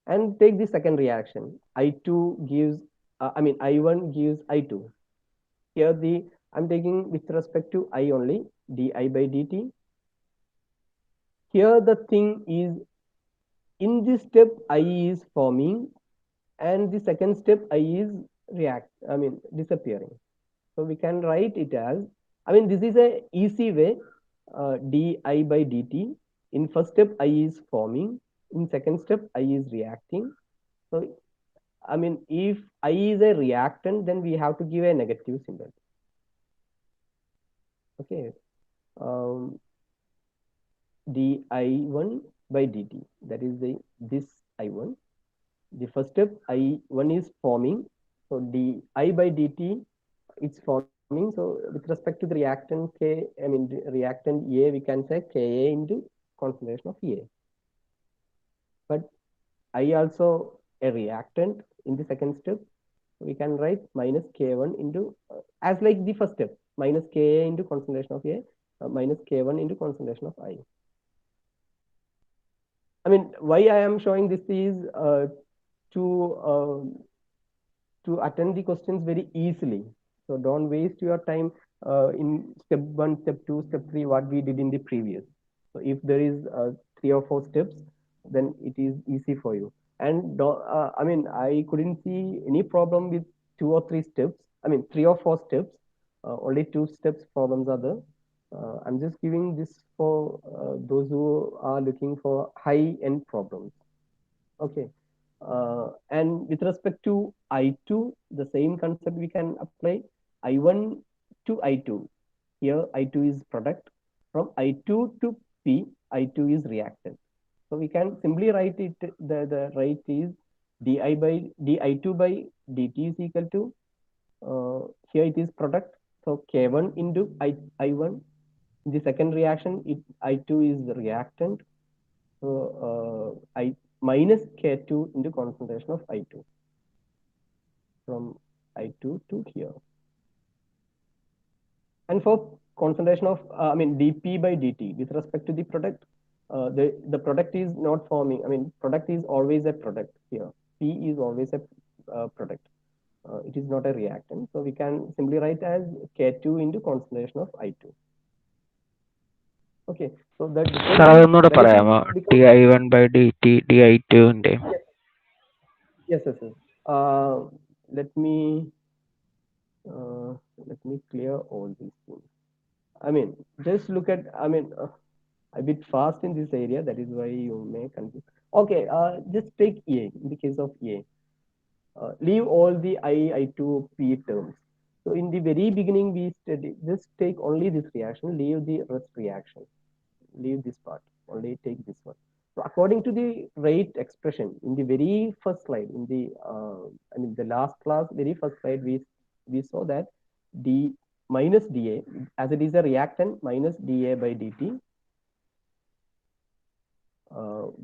and take the second reaction, I2 gives. I mean I1 gives I2. Here the I'm taking with respect to I only di by dt. Here the thing is in this step I is forming and the second step I is disappearing. So we can write it as, this is a easy way, di by dt. In first step I is forming, in second step I is reacting. So if I is a reactant, then we have to give a negative symbol. Okay. Um, di1 by dt, that is this I1. The first step I1 is forming, so di by dt it's forming. So with respect to the reactant reactant A, we can say Ka into concentration of A. But I also a reactant in the second step, we can write minus K1 into as like the first step, minus Ka into concentration of A, minus K1 into concentration of I. Why I am showing this is to to attend the questions very easily. So don't waste your time in step 1, step 2, step 3, what we did in the previous. So if there is 3 or 4 steps, then it is easy for you. And I couldn't see any problem with 2 or 3 steps. 3 or 4 steps. Only 2 steps problems are there. I'm just giving this for those who are looking for high-end problems. Okay. And with respect to I2, the same concept we can apply. I1 to I2. Here I2 is product. From I2 to P, I2 is reactant. So we can simply write it, the rate is di2 by dt is equal to, here it is product. So K1 into I1. In the second reaction, I2 is the reactant. So I minus K2 into concentration of I2 from I2 to here. And for concentration of, dP by dt with respect to the product, the product is not forming. Product is always a product here. P is always a product. It is not a reactant. So we can simply write as K2 into concentration of I2. Okay, so the difference sir is അതൊന്നുകൂടെ when it is പറയാമോ? become di1/dt di2ന്റെ. yes, yes, yes, yes. Uh, let me uh, let me clear all these things. I mean, just look at. I mean, a bit fast in this area. That is why you may confuse. Okay, just take A in the case of A. Leave all the I2, P terms. So in the very beginning, we study, just take only this reaction, leave the rest reaction, leave this part, only take this one. So according to the rate expression in the very first slide, in the, I mean, the last class, very first slide, we saw that d minus dA, as it is a reactant, minus dA by dt,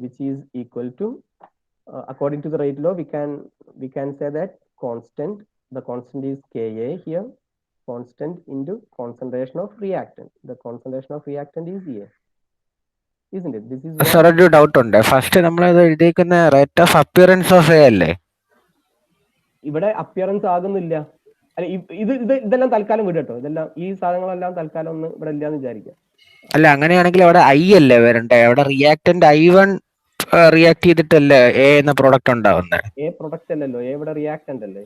which is equal to, according to the rate law, we can say that constant, the constant is Ka here, constant into concentration of reactant. The concentration of reactant is A, isn't it? This is sir what ഒരു doubt ഉണ്ട്. First നമ്മളത് എഴുതിയിരിക്കുന്ന rate of appearance of A അല്ലേ? ഇവിടെ appearance ആകുന്നില്ല. അല്ല, ഇതെല്ലാം തൽക്കാലം വിടും കേട്ടോ. ഇതെല്ലാം ഈ സാധനങ്ങളെല്ലാം തൽക്കാലം ഒന്ന് ഇവിടെ ഇല്ലാന്ന് വിചാരിക്കാം. അല്ല, അങ്ങനെയാണെങ്കിൽ അവിടെ ഐ അല്ലേ വരണ്ടേ? അവിടെ റിയാക്ടന്റ് I1 റിയാക്ട് ചെയ്തിട്ടല്ലേ എ എന്ന പ്രൊഡക്റ്റ് ഉണ്ടാവുന്നത്? എ പ്രൊഡക്റ്റ് അല്ലല്ലോ, എ ഇവിടെ റിയാക്ടന്റ് അല്ലേ.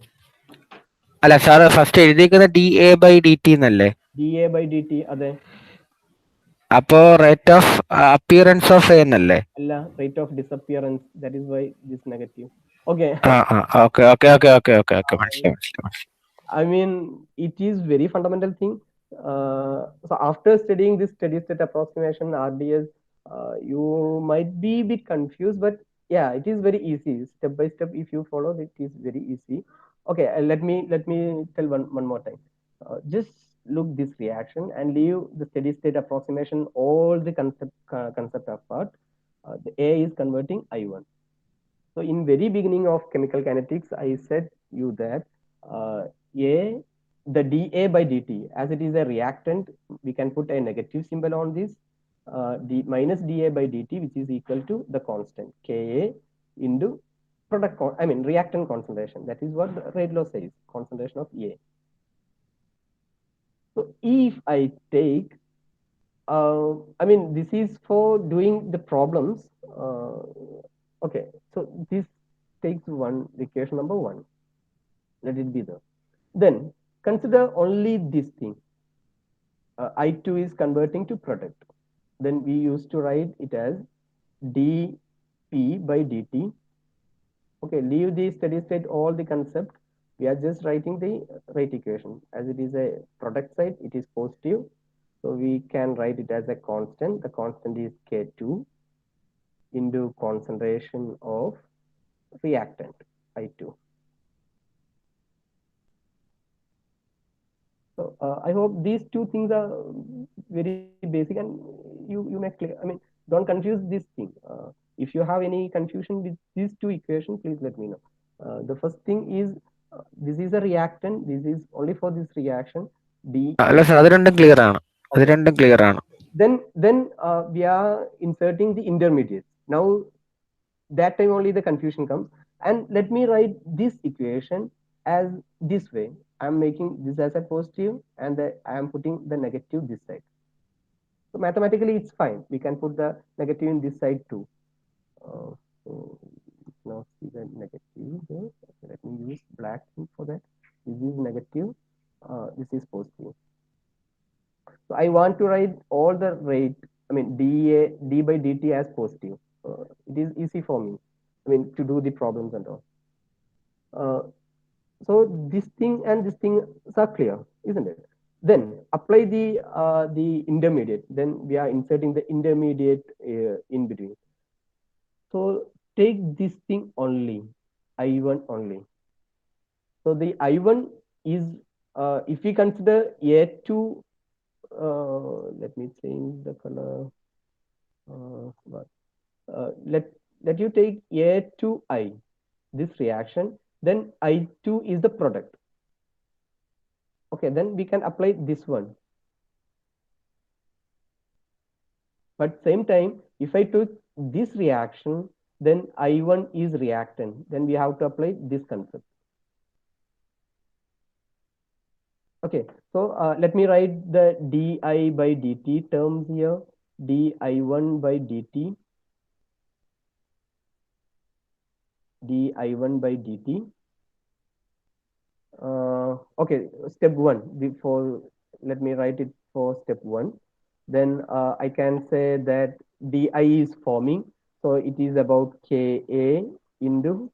അല്ല സാർ, ഫസ്റ്റ് എഴുതിയിരിക്കുന്ന dA/dt എന്നല്ലേ? dA by dt, അതെ. അപ്പോ rate of appearance of A എന്നല്ലേ? അല്ല, rate of disappearance, that is why this negative. Okay, okay മനസ്സിലായി. I mean, it is very fundamental thing. So after studying this steady state approximation, RDS, you might be a bit confused, but yeah, it is very easy. Step by step, if you follow, it is very easy. Okay, let me tell one more time. Just look this reaction and leave the steady state approximation, all the concept apart. The A is converting I1. So in very beginning of chemical kinetics, I said you that A, the dA by dt, as it is a reactant, we can put a negative symbol on this, minus dA by dt, which is equal to the constant Ka into I mean reactant concentration. That is what the rate law says, concentration of A. So if I take, I mean, this is for doing the problems. Okay, so this takes equation number 1. Let it be there. Then consider only this thing. I2 is converting to product. Then we used to write it as dP by dt. Okay, leave the steady state, all the concept. We are just writing the rate equation. As it is a product side, it is positive. So we can write it as a constant. The constant is K2 into concentration of reactant I2. So I hope these two things are very basic, and you may clear. I mean, don't confuse this thing. If you have any confusion with these two equations, please let me know. The first thing is, this is a reactant. This is only for this reaction. അല്ല sir, അത് രണ്ടും clear ആണ്. Then we are inserting the intermediates. Now that time only the confusion comes. And let me write this equation as this way. I am making this as a positive, and I am putting the negative this side. So mathematically it's fine. We can put the negative in this side too. So now see the negative there. Okay, let me use black ink for that. This is negative. This is positive. So I want to write all the rate. I mean, d by dt as positive. It is easy for me. I mean, to do the problems and all. So this thing and this thing are clear, isn't it? Then apply the intermediate. Then we are inserting the intermediate in between. So take this thing only, I1 only. So the I1 is, if we consider A2, let me change the color. Let you take A2I, this reaction, then I2 is the product. Okay, then we can apply this one. But same time, if I took this reaction, then I1 is reactant. Then we have to apply this concept. Okay, so let me write the di by dt terms here. di1 by dt, di1 by dt. Okay, step one. Before, let me write it for step one. Then I can say that di is forming. So it is about Ka into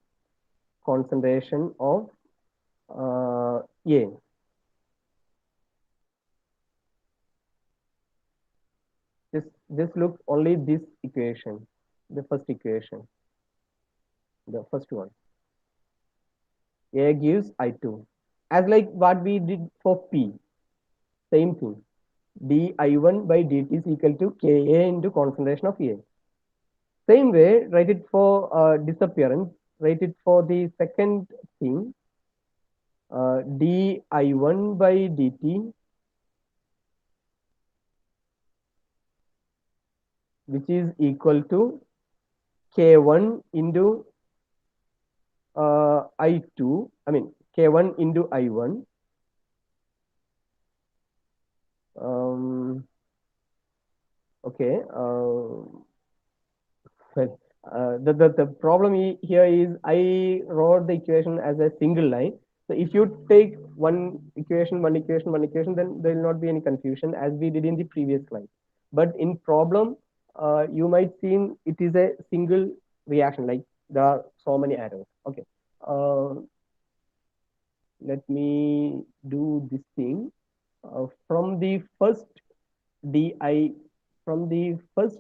concentration of A. Just look only this equation, the first equation, the first one. A gives I2. As like what we did for P, same thing. di1 by dt is equal to Ka into concentration of A. Same way, write it for disappearance, write it for the second thing, di1 by dt, which is equal to K1 into I2, I mean K1 into I1. Okay. Well, the problem here is I wrote the equation as a single line. So if you take one equation, then there will not be any confusion as we did in the previous slide. But in problem, you might see it is a single reaction, like there are so many arrows. Okay. Let me do this thing. From the first di, from the first,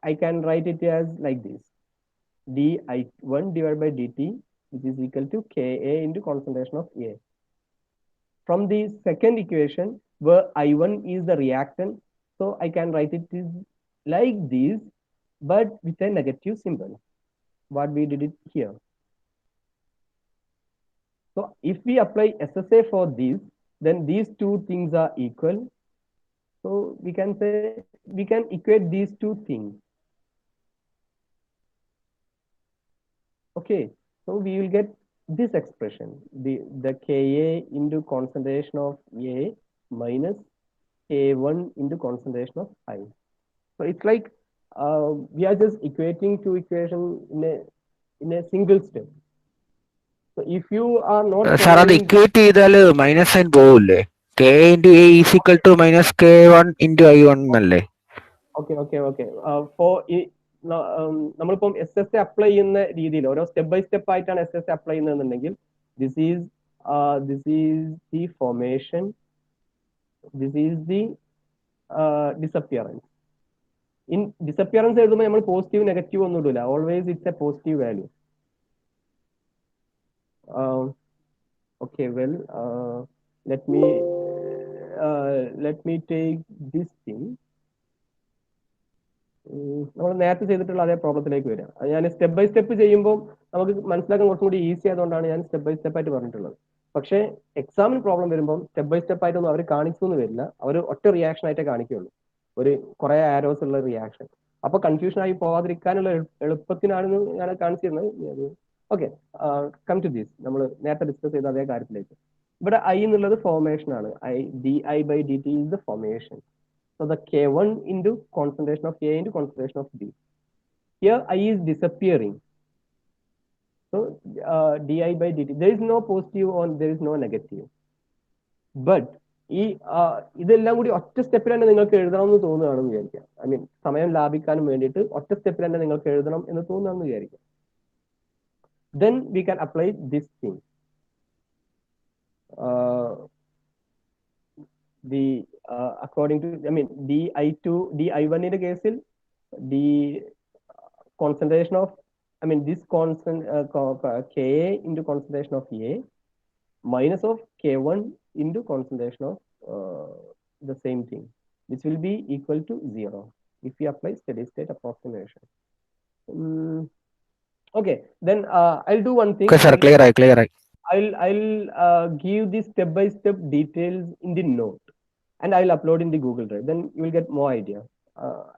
I can write it as like this. di1 divided by dt, which is equal to Ka into concentration of A. From the second equation, where I1 is the reactant, so I can write it is like this, but with a negative symbol. What we did it here. So if we apply SSA for this, then these two things are equal. So we can say we can equate these two things. Okay, so we will get this expression, the Ka into concentration of A minus K1 into concentration of I. So it's like we are just equating two equations in a single step. So if you are not sir അത് following, equate ചെയ്താല് minus sign പോവില്ലേ? K into A ഈസിക്കൽ to minus K one into I one എന്നല്ലേ? Okay for നമ്മളിപ്പം SSA apply ചെയ്യുന്ന രീതിയിൽ ഓരോ step by step ആയിട്ടാണ് SSA അപ്ലൈ ചെയ്യുന്നതെന്നുണ്ടെങ്കിൽ this is the formation, this is the disappearance. In disappearance എഴുതുമ്പോൾ നമ്മൾ പോസിറ്റീവ് നെഗറ്റീവ് ഒന്നും ഇടില്ല, always it's a positive value. Okay, well, let me take this thing. നമ്മൾ നേരത്തെ ചെയ്തിട്ടുള്ള അതേ പ്രോബ്ലത്തിലേക്ക് വരാം. ഞാൻ സ്റ്റെപ്പ് ബൈ സ്റ്റെപ്പ് ചെയ്യുമ്പോൾ നമുക്ക് മനസ്സിലാക്കാൻ കുറച്ചും കൂടി ഈസി ആയതുകൊണ്ടാണ് ഞാൻ സ്റ്റെപ്പ് ബൈ സ്റ്റെപ്പ് ആയിട്ട് പറഞ്ഞിട്ടുള്ളത്. പക്ഷേ എക്സാമിന് പ്രോബ്ലം വരുമ്പോൾ സ്റ്റെപ്പ് ബൈ സ്റ്റെപ്പ് ആയിട്ടൊന്നും അവർ കാണിച്ചു എന്ന് വരില്ല, അവർ ഒറ്റ റിയാക്ഷൻ ആയിട്ടേ കാണിക്കുള്ളൂ, ഒരു കുറെ ആരോസ് ഉള്ള റിയാക്ഷൻ. അപ്പൊ കൺഫ്യൂഷൻ ആയി പോവാതിരിക്കാനുള്ള എളുപ്പത്തിനാണെന്ന് ഞാൻ കാണിച്ചിരുന്നത്. ഓക്കെ, കം ടു ദിസ്, നമ്മൾ നേരത്തെ ഡിസ്കസ് ചെയ്ത അതേ കാര്യത്തിലേക്ക്. ഇവിടെ ഐ എന്നുള്ളത് ഫോർമേഷൻ ആണ്. di by dt is the formation. So the K1 into concentration of A into concentration of B. Here I is disappearing. So di by dt, there is no positive or there is no negative. But ഈ ഇതെല്ലാം കൂടി ഒറ്റ സ്റ്റെപ്പിൽ തന്നെ നിങ്ങൾക്ക് എഴുതണം എന്ന് തോന്നുകയാണെന്ന് വിചാരിക്കാം. ഐ മീൻ സമയം ലാഭിക്കാനും വേണ്ടിയിട്ട് ഒറ്റ സ്റ്റെപ്പിൽ തന്നെ നിങ്ങൾക്ക് എഴുതണം എന്ന് തോന്നുകയാണെന്ന് വിചാരിക്കാം. Then we can apply this thing. According to, I mean, di2, di1 in the case, the concentration of, I mean, this constant Ka into concentration of A minus of K1 into concentration of the same thing, which will be equal to 0 if we apply steady state approximation. Okay, then I'll do one thing. Okay sir, clear ആയി. I'll give the step by step details in the note and I'll upload in the Google Drive. Then you will get more idea.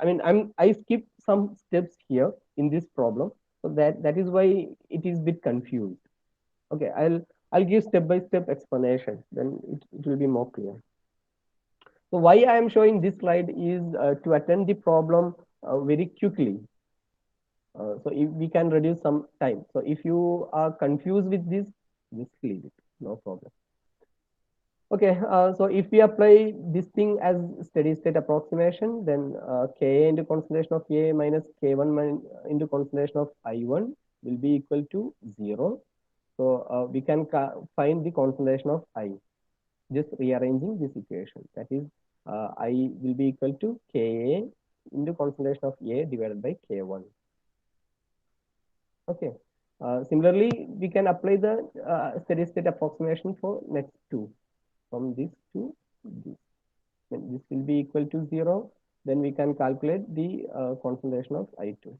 I mean, I skip some steps here in this problem, so that is why it is a bit confused. Okay, I'll give step-by-step explanation, then it will be more clear. So why I am showing this slide is to attend the problem very quickly. So if we can reduce some time. So if you are confused with this, just leave it, no problem. Okay, so if we apply this thing as steady state approximation, then Ka into concentration of A minus K1 into concentration of I1 will be equal to 0. So we can find the concentration of I, just rearranging this equation. That is, I will be equal to Ka into concentration of A divided by K1. Okay. Similarly, we can apply the steady state approximation for next two, from this to this. When this will be equal to 0, then we can calculate the concentration of I2.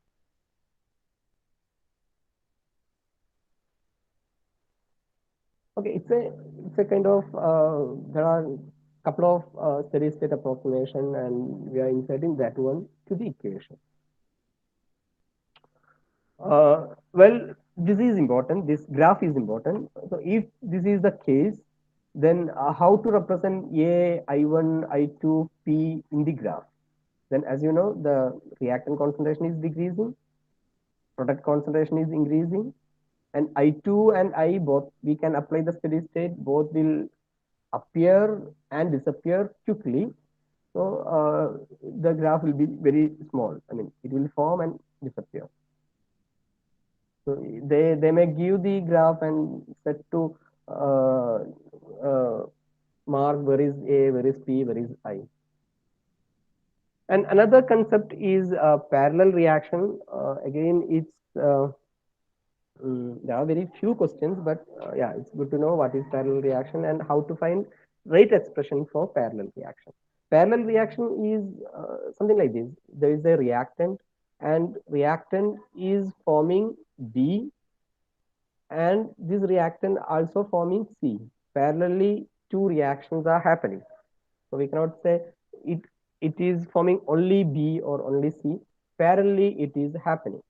Okay, it's a kind of there are a couple of steady state approximation, and we are inserting that one to the equation. Well, this is important. This graph is important. So if this is the case, then how to represent A, I1, I2, P in the graph? Then as you know, the reactant concentration is decreasing, product concentration is increasing, and I2 and I both, we can apply the steady state, both will appear and disappear quickly. So the graph will be very small. I mean, it will form and disappear. So they may give the graph and set to mark where is A, where is P, where is I. And another concept is parallel reaction. Again, it's there are very few questions, but yeah, it's good to know what is parallel reaction and how to find rate expression for parallel reaction. Parallel reaction is something like this. There is a reactant, and reactant is forming B, and this reactant also forming C. Parallelly, two reactions are happening. So we cannot say it it is forming only B or only C. Parallelly, it is happening.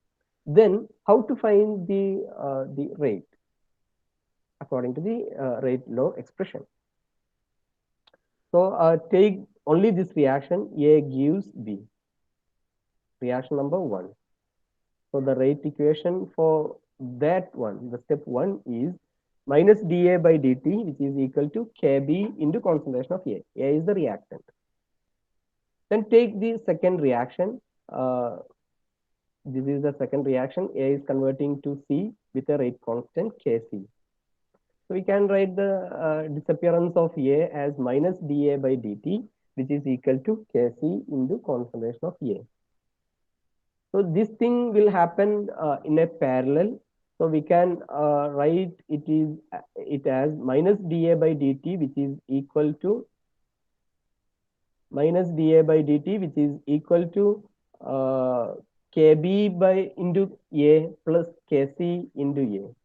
Then how to find the rate according to the rate law expression? So take only this reaction. A gives B. Reaction number 1. So the rate equation for that one, the step 1 is minus dA by dt, which is equal to Kb into concentration of A. A is the reactant. Then take the second reaction. This is the second reaction. A is converting to C with a rate constant Kc. So we can write the disappearance of A as minus dA by dt, which is equal to Kc into concentration of A. So this thing will happen in a parallel. So we can write it as minus dA by dt, which is equal to minus dA by dt, which is equal to Kb by into A plus Kc into A.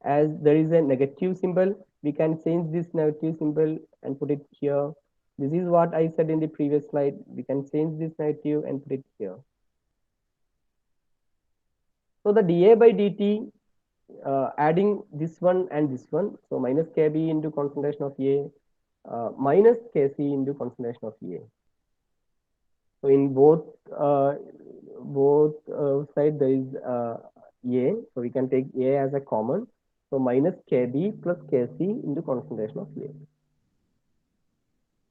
As there is a negative symbol, we can change this negative symbol and put it here. This is what I said in the previous slide. We can change this negative and put it here. So the dA by dt, adding this one and this one, so minus Kb into concentration of A minus Kc into concentration of A. So in both side there is A, so we can take A as a common. So minus Kb plus Kc into concentration of A.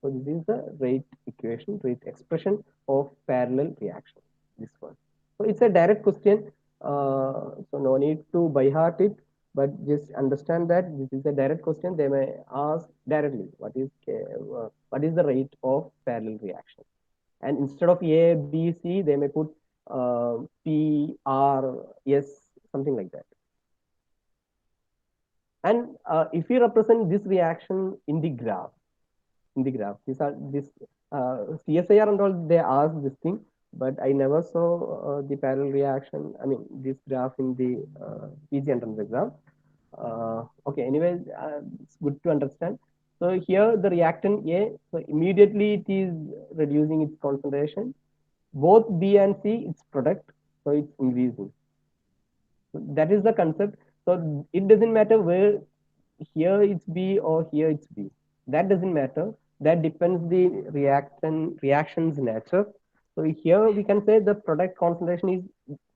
So this is the rate equation, rate expression of parallel reaction. This one. So it's a direct question. So no need to by heart it, but just understand that this is a direct question. They may ask directly what is the rate of parallel reaction, and instead of A, B, C, they may put P, R, S, something like that. And if we represent this reaction in the graph, this CSIR and all, they ask this thing, but I never saw the parallel reaction. I mean, this graph in the PG entrance exam. Okay, anyways, it's good to understand. So here the reactant A, so immediately it is reducing its concentration. Both B and C, its product, so it's increasing. So that is the concept. So it doesn't matter where here it's B or here it's B. That doesn't matter. That depends the reaction's nature. So here we can say the product concentration is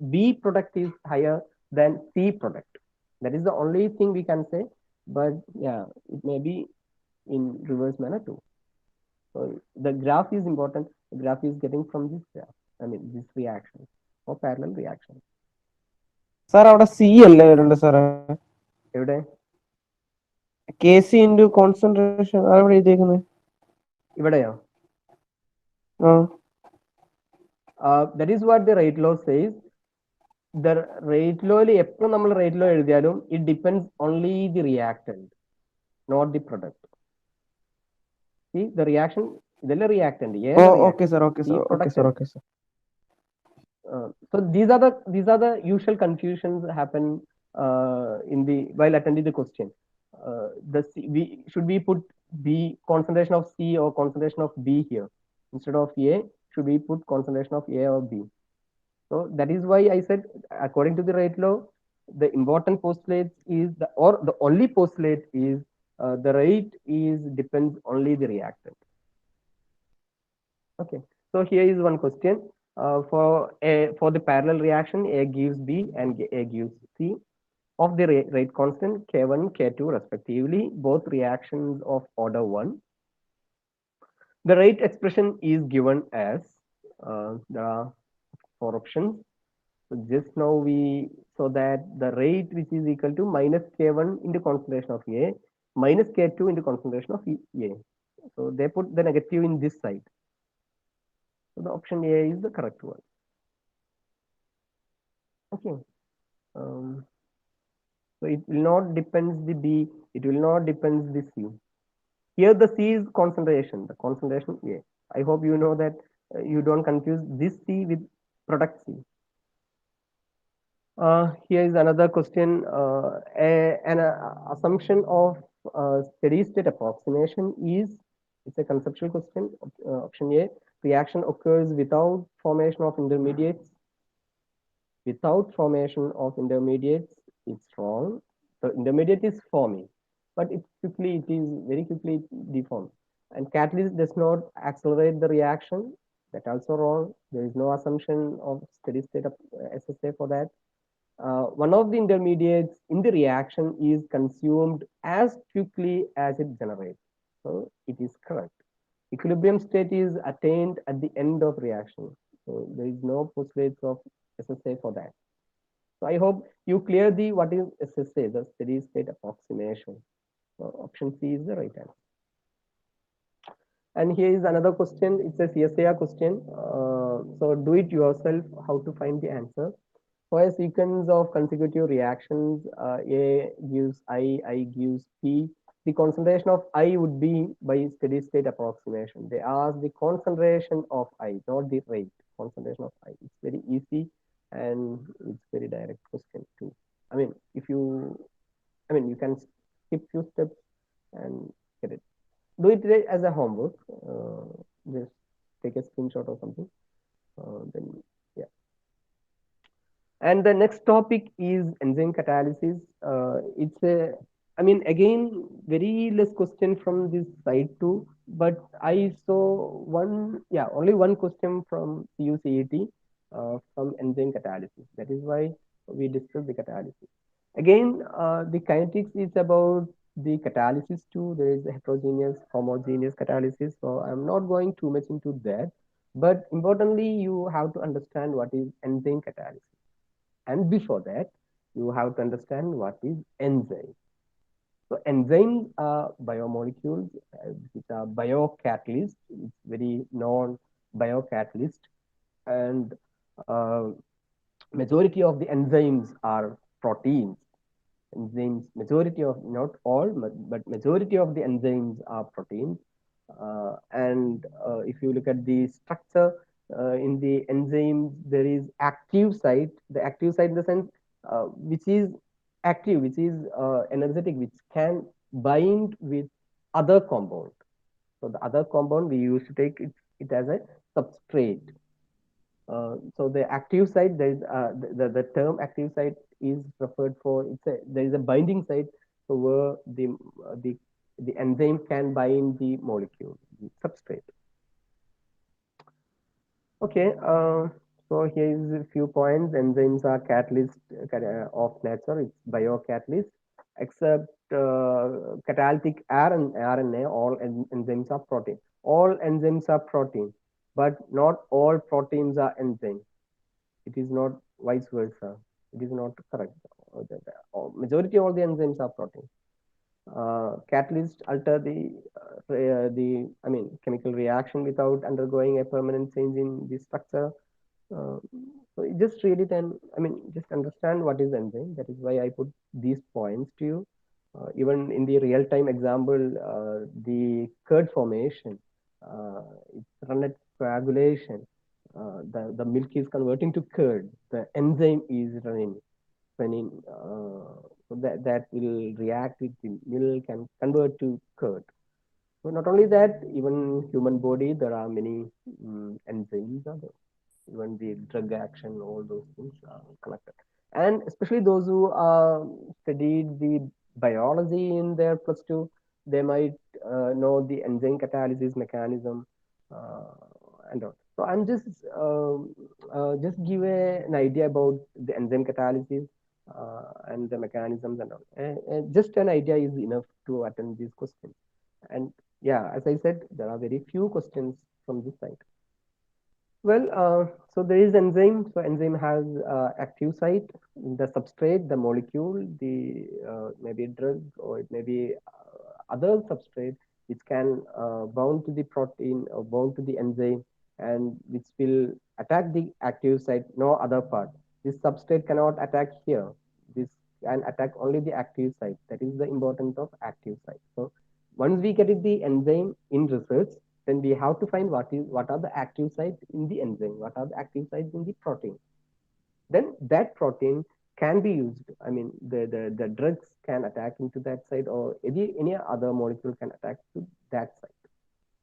B product is higher than C product. That is the only thing we can say. But yeah, it may be in reverse manner too. So the graph is important. The graph is getting from this graph. I mean this reaction or parallel reaction. Sir അവിടെ C അല്ലേ വരേണ്ടത് സാറേ? എവിടെ? K C into concentration അതെവിടെ എഴുതിയേക്കുന്നത്? ഇവിടെയോ? ആ That is what the rate law says. The rate law എപ്പോൾ നമ്മൾ rate law എഴുതിയാലും it depends only the reactant, not the product. See the reaction ഇതല്ലേ reactant. Okay sir okay sir okay sir okay sir. So these are the usual confusions happen in the while attending the question. Should we put B concentration of C or concentration of B here instead of A? Should we put concentration of A or B? So that is why I said, according to the rate law, the important postulate is the only postulate is the rate is depends only the reactant. Okay, so here is one question. For the parallel reaction, A gives B and A gives C. Of the rate constant K1, K2 respectively, both reactions of order 1. The rate expression is given as there are 4 options. So just now we saw that the rate which is equal to minus K1 into concentration of A minus K2 into concentration of A. So they put the negative in this side. So the option A is the correct one. Okay. So it will not depends the B, it will not depends the C. Here the C is concentration, the concentration A. I hope you know that you don't confuse this C with product C. Here is another question. An assumption of steady state approximation is, it's a conceptual question. Option A, reaction occurs without formation of intermediates. Without formation of intermediates, it's wrong. The intermediate is forming, but it is very quickly deformed. And catalyst does not accelerate the reaction. That's also wrong. There is no assumption of steady state SSA for that. One of the intermediates in the reaction is consumed as quickly as it generates. So it is correct. Equilibrium state is attained at the end of reaction. So there is no postulates of SSA for that. So I hope you clear the what is SSA, the steady state approximation. So option C is the right answer. And here is another question. It's a CSIR question. So do it yourself how to find the answer. For a sequence of consecutive reactions, A gives I gives P. The concentration of I would be by steady state approximation. They ask the concentration of I, not the rate. Concentration of I. It's very easy and it's very direct question too. I mean, you can skip few steps and get it. Do it as a homework. Just take a screenshot or something. Then yeah. And the next topic is enzyme catalysis. It's a, again, very less question from this side too, but I saw only one question from CUCET from enzyme catalysis. That is why we discussed the catalysis. Again, the kinetics is about the catalysis too. There is heterogeneous, homogeneous catalysis. So I'm not going too much into that. But importantly, you have to understand what is enzyme catalysis. And before that, you have to understand what is enzyme. So enzymes are biomolecules, which are biocatalysts. It's very known biocatalyst. And majority of the enzymes are proteins. Enzymes, majority of, not all, but majority of the enzymes are proteins. And if you look at the structure in the enzymes, there is active site. The active site in the sense which is active, which is energetic, which can bind with other compound. So the other compound we used to take it as a substrate. So the active site, there is the term active site is referred for, there is a binding site So where the the enzyme can bind the molecule, the substrate. Okay, so here is a few points. Enzymes are catalyst of nature. It's biocatalyst. Except catalytic RNA, all enzymes are protein. All enzymes are protein, but not all proteins are enzymes. It is not vice versa. It is not correct. Majority of all the enzymes are protein. Catalysts alter the I mean chemical reaction without undergoing a permanent change in the structure. Uh, so just read it and I mean just understand what is enzyme. That is why I put these points to you. Even in the real-time example, the curd formation, uh, it's run at coagulation. The milk is converting to curd. The enzyme is running. So that will react with the milk and convert to curd. So not only that, even human body, there are many enzymes are there. Even the drug action, all those things are connected. And especially those who studied the biology in their plus two, they might know the enzyme catalysis mechanism uh, and all. So I'm just give an idea about the enzyme catalysis and the mechanisms and all. Just an idea is enough to attend these questions. And yeah, as I said, there are very few questions from this side. Well, so there is enzyme. So enzyme has active site, the substrate, the molecule, the maybe drug or it may be other substrate which can bound to the protein or bound to the enzyme and which will attack the active site, no other part. This substrate cannot attack here. This can attack only the active site. That is the importance of active site. So once we get the enzyme in research, then we have to find what are the active sites in the enzyme, what are the active sites in the protein. Then that protein can be used. I mean, the drugs can attack into that site, or any other molecule can attack to that site.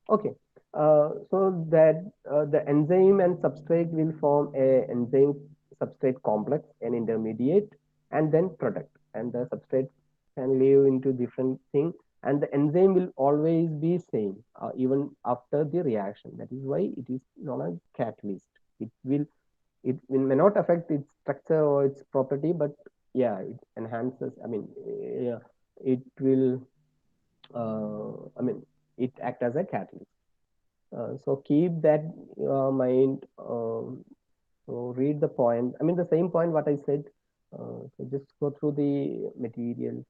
Okay. So that the enzyme and substrate will form a enzyme substrate complex, an intermediate, and then product. And the substrate can live into different things, and the enzyme will always be same even after the reaction. That is why it is known as catalyst. It will it may not affect its structure or its property, but yeah, it enhances. I mean, yeah, it will. I mean, it act as a catalyst. So keep that mind. So read the point. I mean, the same point what I said. So just go through the material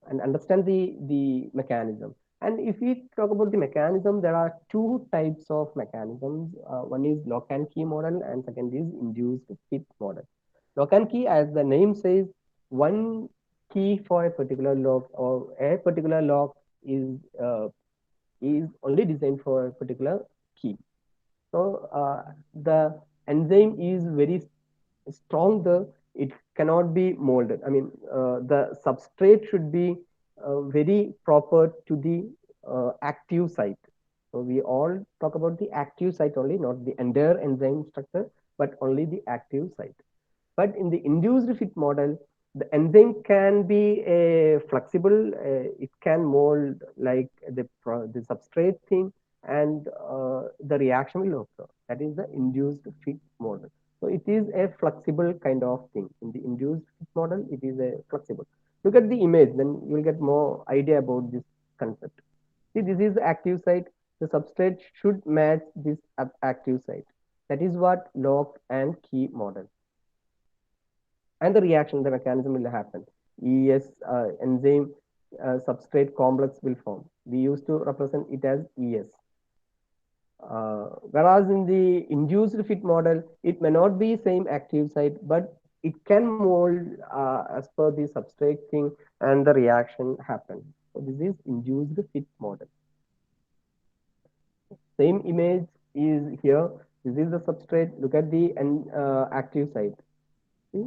and understand the mechanism. And if we talk about the mechanism, there are two types of mechanisms. One is lock and key model, and second is induced fit model. Lock and key, as the name says, one key for a particular lock or a particular lock is uh, is only designed for a particular key. So the enzyme is very strong. It cannot be molded. I mean, the substrate should be very proper to the active site. So we all talk about the active site only, not the entire enzyme structure, but only the active site. But in the induced fit model, the enzyme can be a flexible. It can mold like the substrate thing, and the reaction will occur. That is the induced fit model. So it is a flexible kind of thing. In the induced fit model, it is a flexible. Look at the image, then you will get more idea about this concept. See, this is the active site. The substrate should match this active site. That is what lock and key model. And the reaction, the mechanism will happen. ES enzyme substrate complex will form. We used to represent it as ES. Whereas in the induced fit model, it may not be same active site, but it can mold as per the substrate thing and the reaction happen. So this is induced fit model. Same image is here. This is the substrate. Look at the active site. See?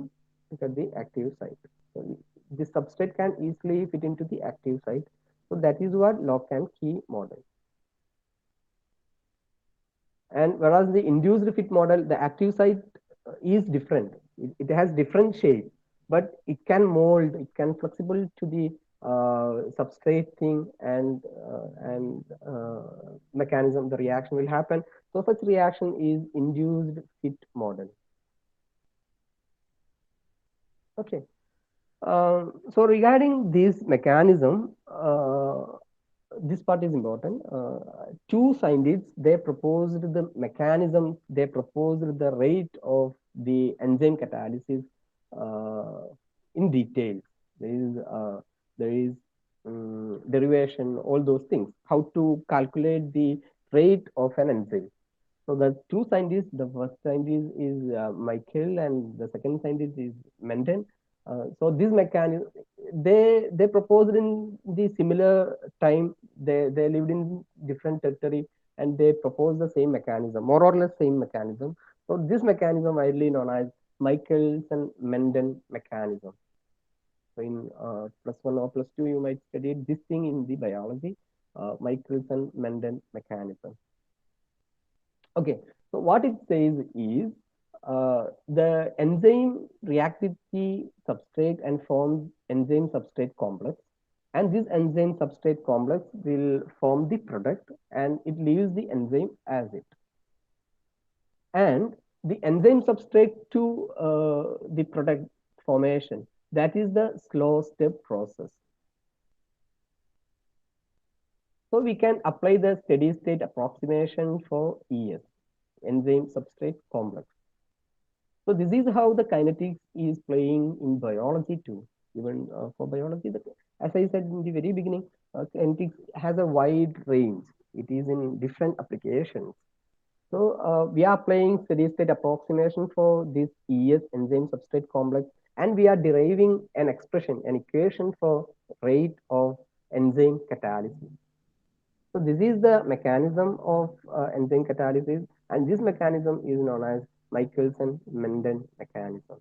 Look at the active site. So the substrate can easily fit into the active site. So that is what lock and key model. And whereas the induced fit model, the active site is different. It has different shape. but it can mold, it can flexible to the substrate thing, and mechanism, the reaction will happen. So such reaction is induced fit model. Okay. So regarding this mechanism, this part is important. Two scientists, they proposed the mechanism, they proposed the rate of the enzyme catalysis uh, in detail. There is derivation, all those things. How to calculate the rate of an enzyme. So the two scientists, the first scientist is Michael, and the second scientist is Menden. So this mechanism, they proposed in the similar time. They lived in different territory, and they proposed the same mechanism, more or less same mechanism. So this mechanism widely known as Michelson-Menden mechanism. So in +1 or +2, you might study this thing in the biology, Michelson-Menden mechanism. Okay, so what it says is the enzyme reacts with the substrate and forms enzyme substrate complex. And this enzyme substrate complex will form the product, and it leaves the enzyme as it. And the enzyme substrate to the product formation, that is the slow step process. So we can apply the steady state approximation for ES, enzyme substrate complex. So this is how the kinetics is playing in biology too. Even for biology, as I said in the very beginning, kinetics has a wide range. It is in different applications. So we are playing steady state approximation for this ES, enzyme substrate complex, and we are deriving an expression, an equation for rate of enzyme catalysis. So this is the mechanism of enzyme catalysis, and this mechanism is known as Michelson-Menden mechanism.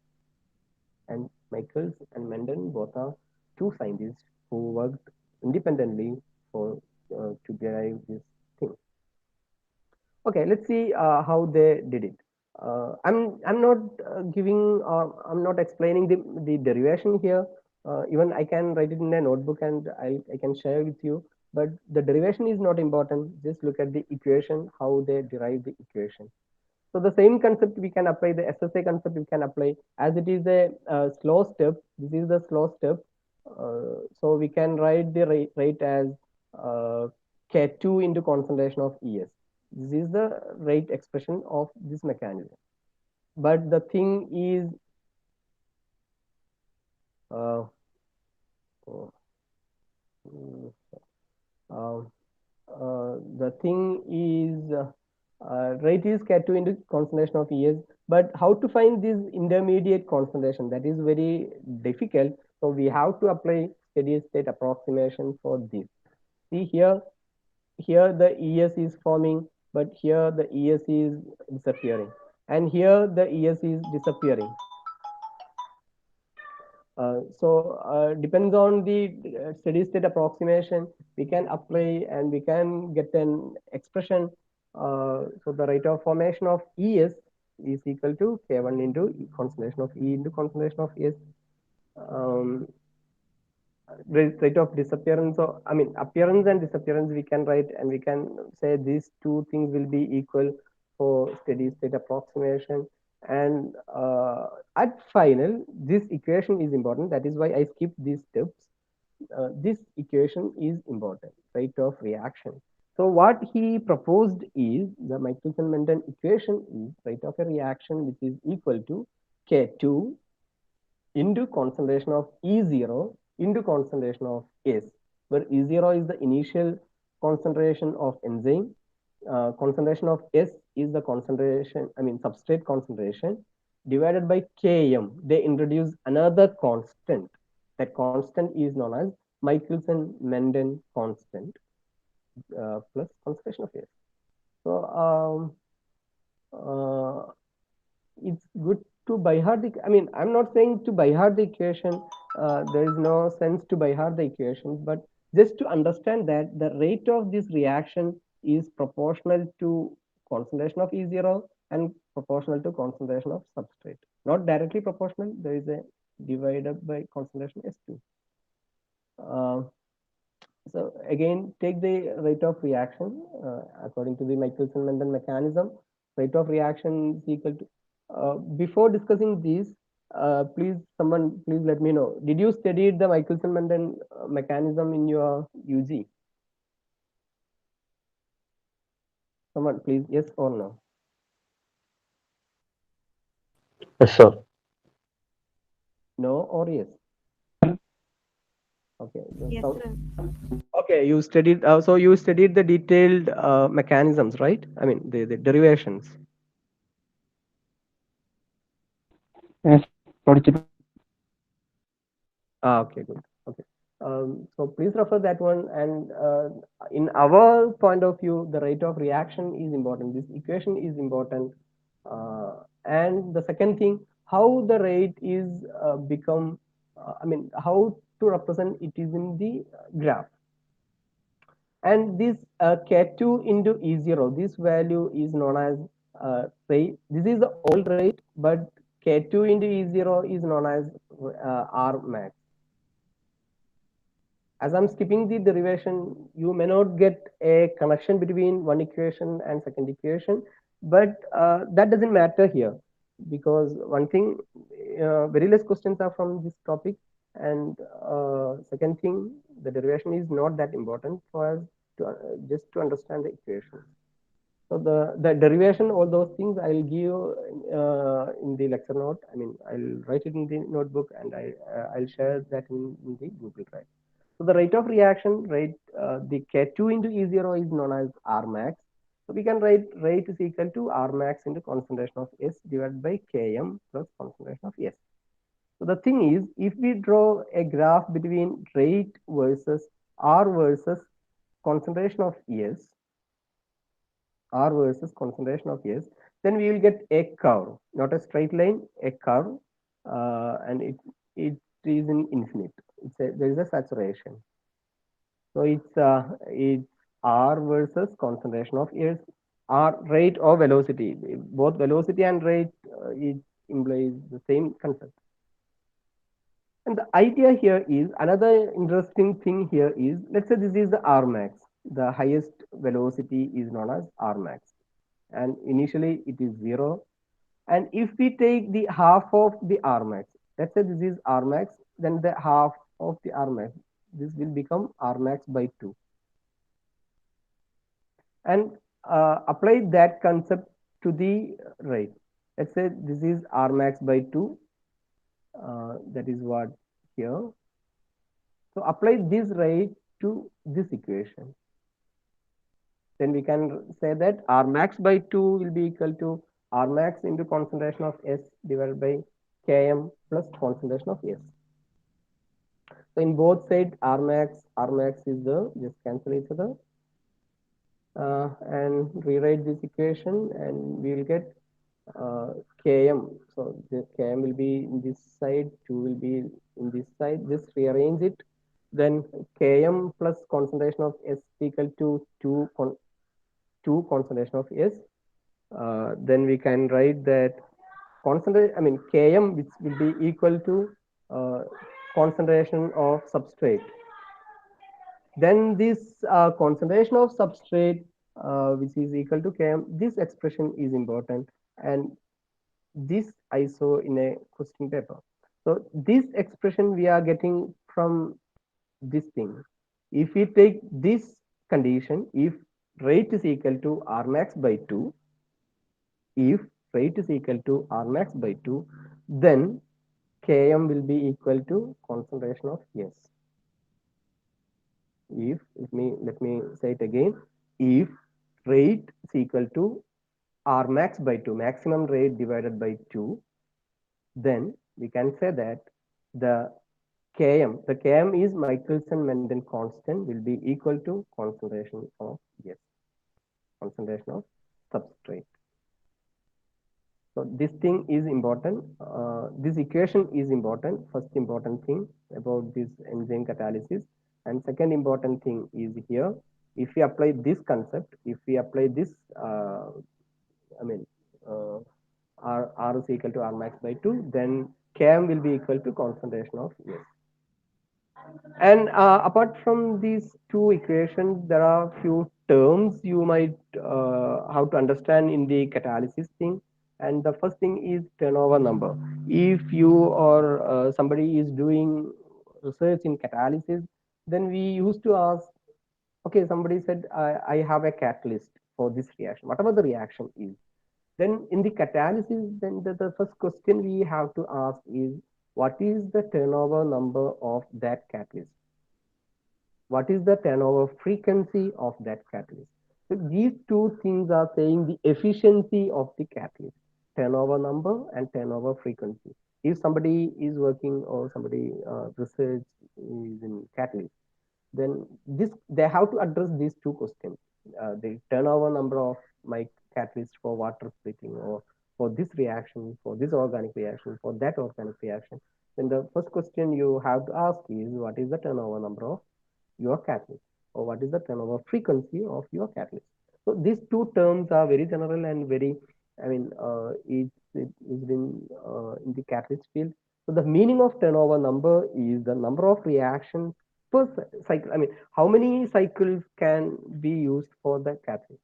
And Michels and Menden both are two scientists who worked independently for to derive this thing. Okay, let's see how they did it. I'm not giving, I'm not explaining the derivation here. Even I can write it in a notebook, and I can share with you. But the derivation is not important. Just look at the equation, how they derive the equation. So the same concept we can apply, the SSA concept we can apply, as it is a slow step. This is the slow step. So we can write the rate as K2 into concentration of ES. This is the rate expression of this mechanism. But the thing is, uh, oh, mm, uh, the thing is, rate is K2 into concentration of ES, but how to find this intermediate concentration? That is very difficult. So we have to apply steady state approximation for this. See here, here the ES is forming, but here the ES is disappearing, and here the ES is disappearing. So depends on the steady state approximation, we can apply and we can get an expression. So the rate of formation of ES is equal to K1 into concentration of E into concentration of S. Um, rate of disappearance, so I mean appearance and disappearance we can write, and we can say these two things will be equal for steady state approximation. And at final, this equation is important. That is why I skipped these steps. This equation is important, rate of reaction. So what he proposed is the Michelson-Menden equation is rate of a reaction which is equal to K2 into concentration of E0 into concentration of S, where E0 is the initial concentration of enzyme. Concentration of S is the concentration, I mean substrate concentration, divided by Km. They introduce another constant. That constant is known as Michelson-Menden constant plus concentration of S. So it's good to by heart the, I mean, I'm not saying to by heart the equation. There is no sense to by heart the equation, but just to understand that the rate of this reaction is proportional to concentration of E0 and proportional to concentration of substrate. Not directly proportional. There is a divided by concentration S2. Uh, so again, take the rate of reaction according to the Michelson-Menten mechanism. Rate of reaction is equal to. Before discussing this, someone please let me know. Did you study the Michelson-Menten mechanism in your UG? Someone please, yes or no? Yes, sir. No or yes? Okay. Yes, sir. Okay, you studied. So you studied the detailed mechanisms, right? I mean the derivations. Yes, പഠിച്ചിട്ടുണ്ട്. Okay, good. Okay. So please refer that one. And in our point of view, the rate of reaction is important. This equation is important. And the second thing, how the rate is become. I mean, how to represent it is in the graph. And this K2 into E0, this value is known as rate. This is the old rate, but K2 into E0 is known as R max. As I'm skipping the derivation, you may not get a connection between one equation and second equation, but that doesn't matter here because one thing, very less questions are from this topic, and second thing, the derivation is not that important for us to just to understand the equation. So the derivation, all those things, I'll give in the lecture note. I mean, I'll write it in the notebook and I'll share that in the Google Drive. So the rate of reaction rate, the K2 into E0 is known as R max. So we can write rate is equal to R max into concentration of S divided by Km plus concentration of S. So the thing is, if we draw a graph between rate versus R versus concentration of S, R versus concentration of S, then we will get a curve, not a straight line, a curve, and it is in infinite. There is a saturation. So it's R versus concentration of S, R rate or velocity. Both velocity and rate it implies the same concept. And the idea here is another interesting thing here is, let's say this is the R max. The highest velocity is known as R max, and initially it is 0. And if we take the half of the R max, let's say this is R max, then the half of the R max, this will become R max by 2. And apply that concept to the rate. Let's say this is R max by 2. That is what here. So apply this rate to this equation. Then we can say that R max by 2 will be equal to R max into concentration of S divided by Km plus concentration of S. So in both sides, R max is the, just cancel each other. And rewrite this equation and we will get Km. So this Km will be in this side, 2 will be in this side. Just rearrange it. Then Km plus concentration of S equal to 2 concentration of S. Then we can write that Km, which will be equal to concentration of substrate. Then this concentration of substrate, which is equal to Km, this expression is important, and this I saw in a question paper. So this expression we are getting from this thing. If we take this condition, if rate is equal to R max by 2, if rate is equal to R max by 2, then Km will be equal to concentration of S. If, let me say it again, if rate is equal to R max by 2, maximum rate divided by 2, then we can say that the Km is Michelson-Menten constant, will be equal to concentration of S, concentration of substrate. So this thing is important. This equation is important. First important thing about this enzyme catalysis, and second important thing is here. If we apply this concept, if we apply this, R is equal to R max by 2, then Km will be equal to concentration of S. And apart from these two equations, there are few terms you might have to understand in the catalysis thing. And the first thing is turnover number. If you or somebody is doing research in catalysis, then we used to ask, okay, somebody said, I have a catalyst for this reaction, whatever the reaction is. Then in the catalysis, then the first question we have to ask is, what is the turnover number of that catalyst? What is the turnover frequency of that catalyst? So these two things are saying the efficiency of the catalyst, turnover number and turnover frequency. If somebody is working or somebody research is in catalyst, then this they have to address these two questions: the turnover number of my catalyst for water splitting, or for this reaction, for this organic reaction, for that organic reaction. Then the first question you have to ask is, what is the turnover number of your catalyst, or what is the turnover frequency of your catalyst? So these two terms are very general and very, I mean, it is in the catalyst field. So the meaning of turnover number is the number of reactions per cycle. I mean, how many cycles can be used for the catalyst?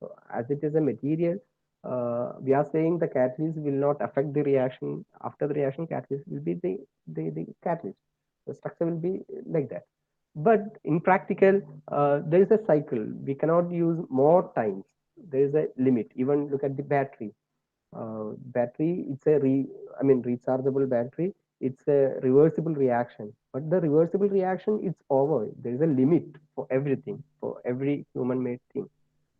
So as it is a material, we are saying the catalyst will not affect the reaction. After the reaction, catalyst will be the catalyst. The structure will be like that. But in practical, there is a cycle. We cannot use more times. There is a limit. Even look at the battery. Battery, it's a rechargeable battery. It's a reversible reaction. But the reversible reaction, it's over. There is a limit for everything, for every human-made thing.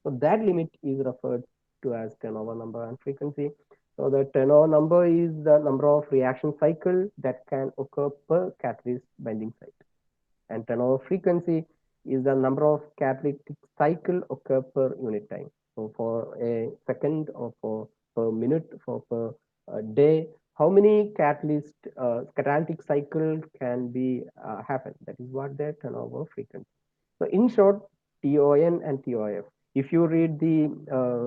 So that limit is referred to as turnover number and frequency. So the turnover number is the number of reaction cycle that can occur per catalyst binding site. And turnover frequency is the number of catalytic cycle occur per unit time. So for a second, or for per minute, for per day, how many catalytic cycle can be happen? That is what their turnover frequency. So in short, TON and TOF. If you read the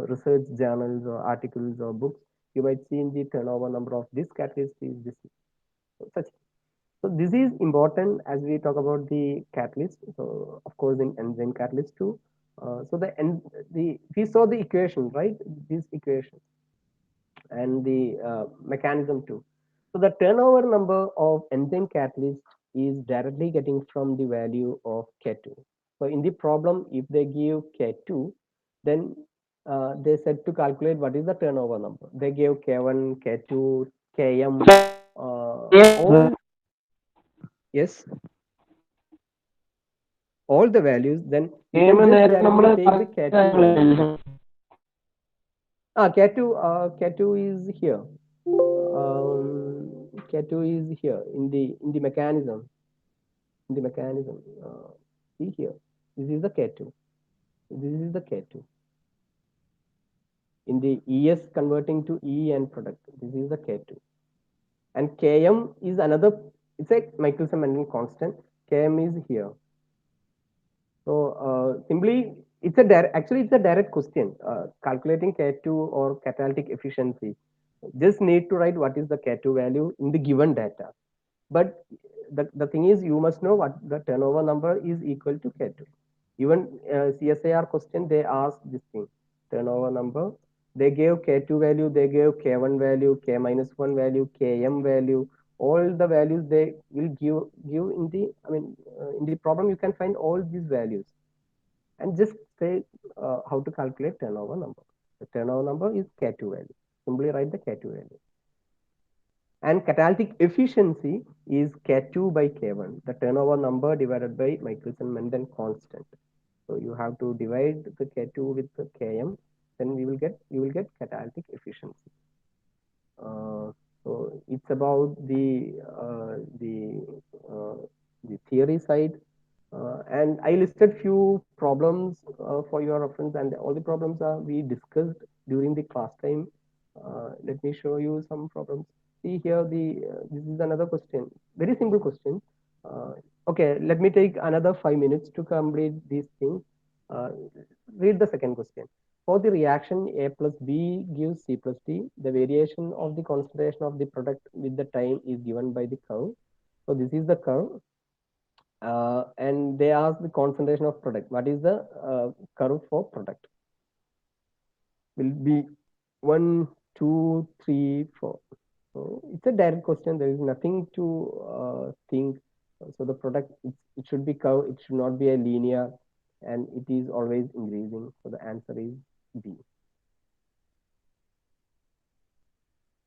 research journals or articles or books, you might see in the turnover number of this catalyst is this. Such. So this is important as we talk about the catalyst. So of course in enzyme catalyst too. So we saw the equation, right? This equation and the mechanism too. So the turnover number of enzyme catalyst is directly getting from the value of K2. So in the problem, if they give K2, then they said to calculate what is the turnover number. They gave K1, K2, Km, all, yes, all the values. Then you can just directly take the K2 value. K2 is here. K2 is here in the mechanism. In the mechanism, see here. This is the K2. This is the K2. In the ES converting to E and product, this is the K2. And Km is another. It's a Michelson-Menten constant. Km is here. So simply, actually it's a direct question. Calculating K2 or catalytic efficiency, just need to write what is the K2 value in the given data. But the thing is, you must know what the turnover number is equal to K2. Even CSIR question, they ask this thing, turnover number. They gave K2 value, they gave K1 value, K minus 1 value, Km value. All the values they will give in the, in the problem, you can find all these values. And just say how to calculate turnover number. The turnover number is K2 value. Simply write the K2 value. And catalytic efficiency is K2 by K1, the turnover number divided by Michelson-Menten constant. So you have to divide the K2 with the Km, then you will get catalytic efficiency. So it's about the theory side, and I listed few problems for your reference, and all the problems are we discussed during the class time. Let me show you some problems. See here, this is another question, very simple question. Okay, let me take another 5 minutes to complete these things. Read the second question. For the reaction A plus B gives C plus D, the variation of the concentration of the product with the time is given by the curve. So this is the curve, and they ask the concentration of product. What is the curve for product? Will be 1, 2, 3, 4. So it's a direct question. There is nothing to think. So the product, it should be curve. It should not be a linear, and it is always increasing. So the answer is B.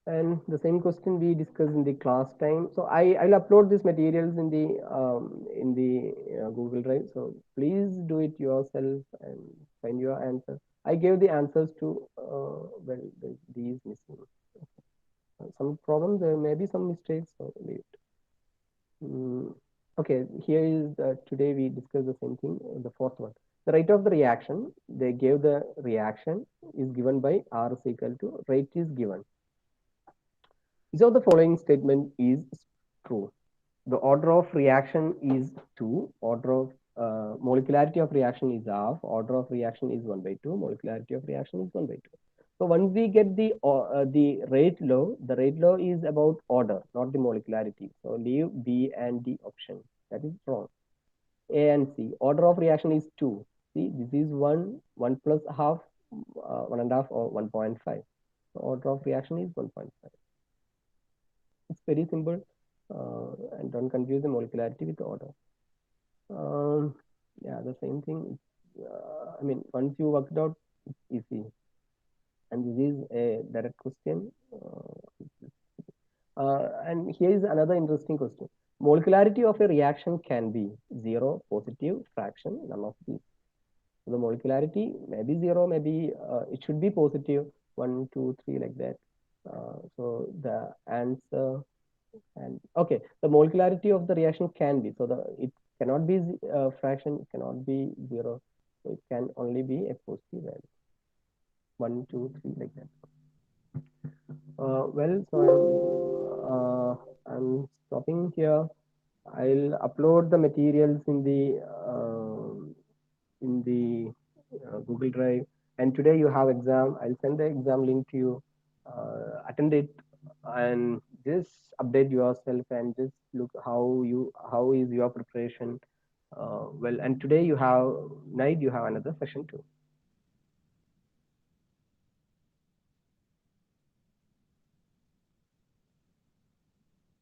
And the same question we discussed in the class time. So I'll upload these materials in the Google Drive. So please do it yourself and find your answer. I gave the answers to well, these missing. Some problems, there may be some mistakes. So leave it. Okay, here is today we discussed the same thing. The fourth one, the rate of the reaction. They gave the reaction is given by R is equal to rate is given. So the following statement is true. The order of reaction is 2. Order of molecularity of reaction is half. Order of reaction is 1/2. Molecularity of reaction is 1/2. So once we get the rate law, the rate law is about order, not the molecularity. So leave B and D option. That is wrong. A and C. Order of reaction is 2. See, this is 1 plus half, 1.5 or 1.5. The order of reaction is 1.5. It's very simple, and don't confuse the molecularity with the order. Yeah, the same thing. I mean, once you worked out, it's easy. And this is a direct question. And here is another interesting question. Molecularity of a reaction can be 0, positive, fraction, none of these. So the molecularity may be 0, maybe it should be positive, 1, 2, 3, like that. So the answer, and okay, the molecularity of the reaction can be, so it cannot be fraction, it cannot be 0, so it can only be a positive value, 1, 2, 3, like that. Well, so I'm stopping here. I'll upload the materials in the Google Drive. And today you have exam. I'll send the exam link to you. Attend it and just update yourself and just look how is your preparation. Well, and today you have night you have another session too.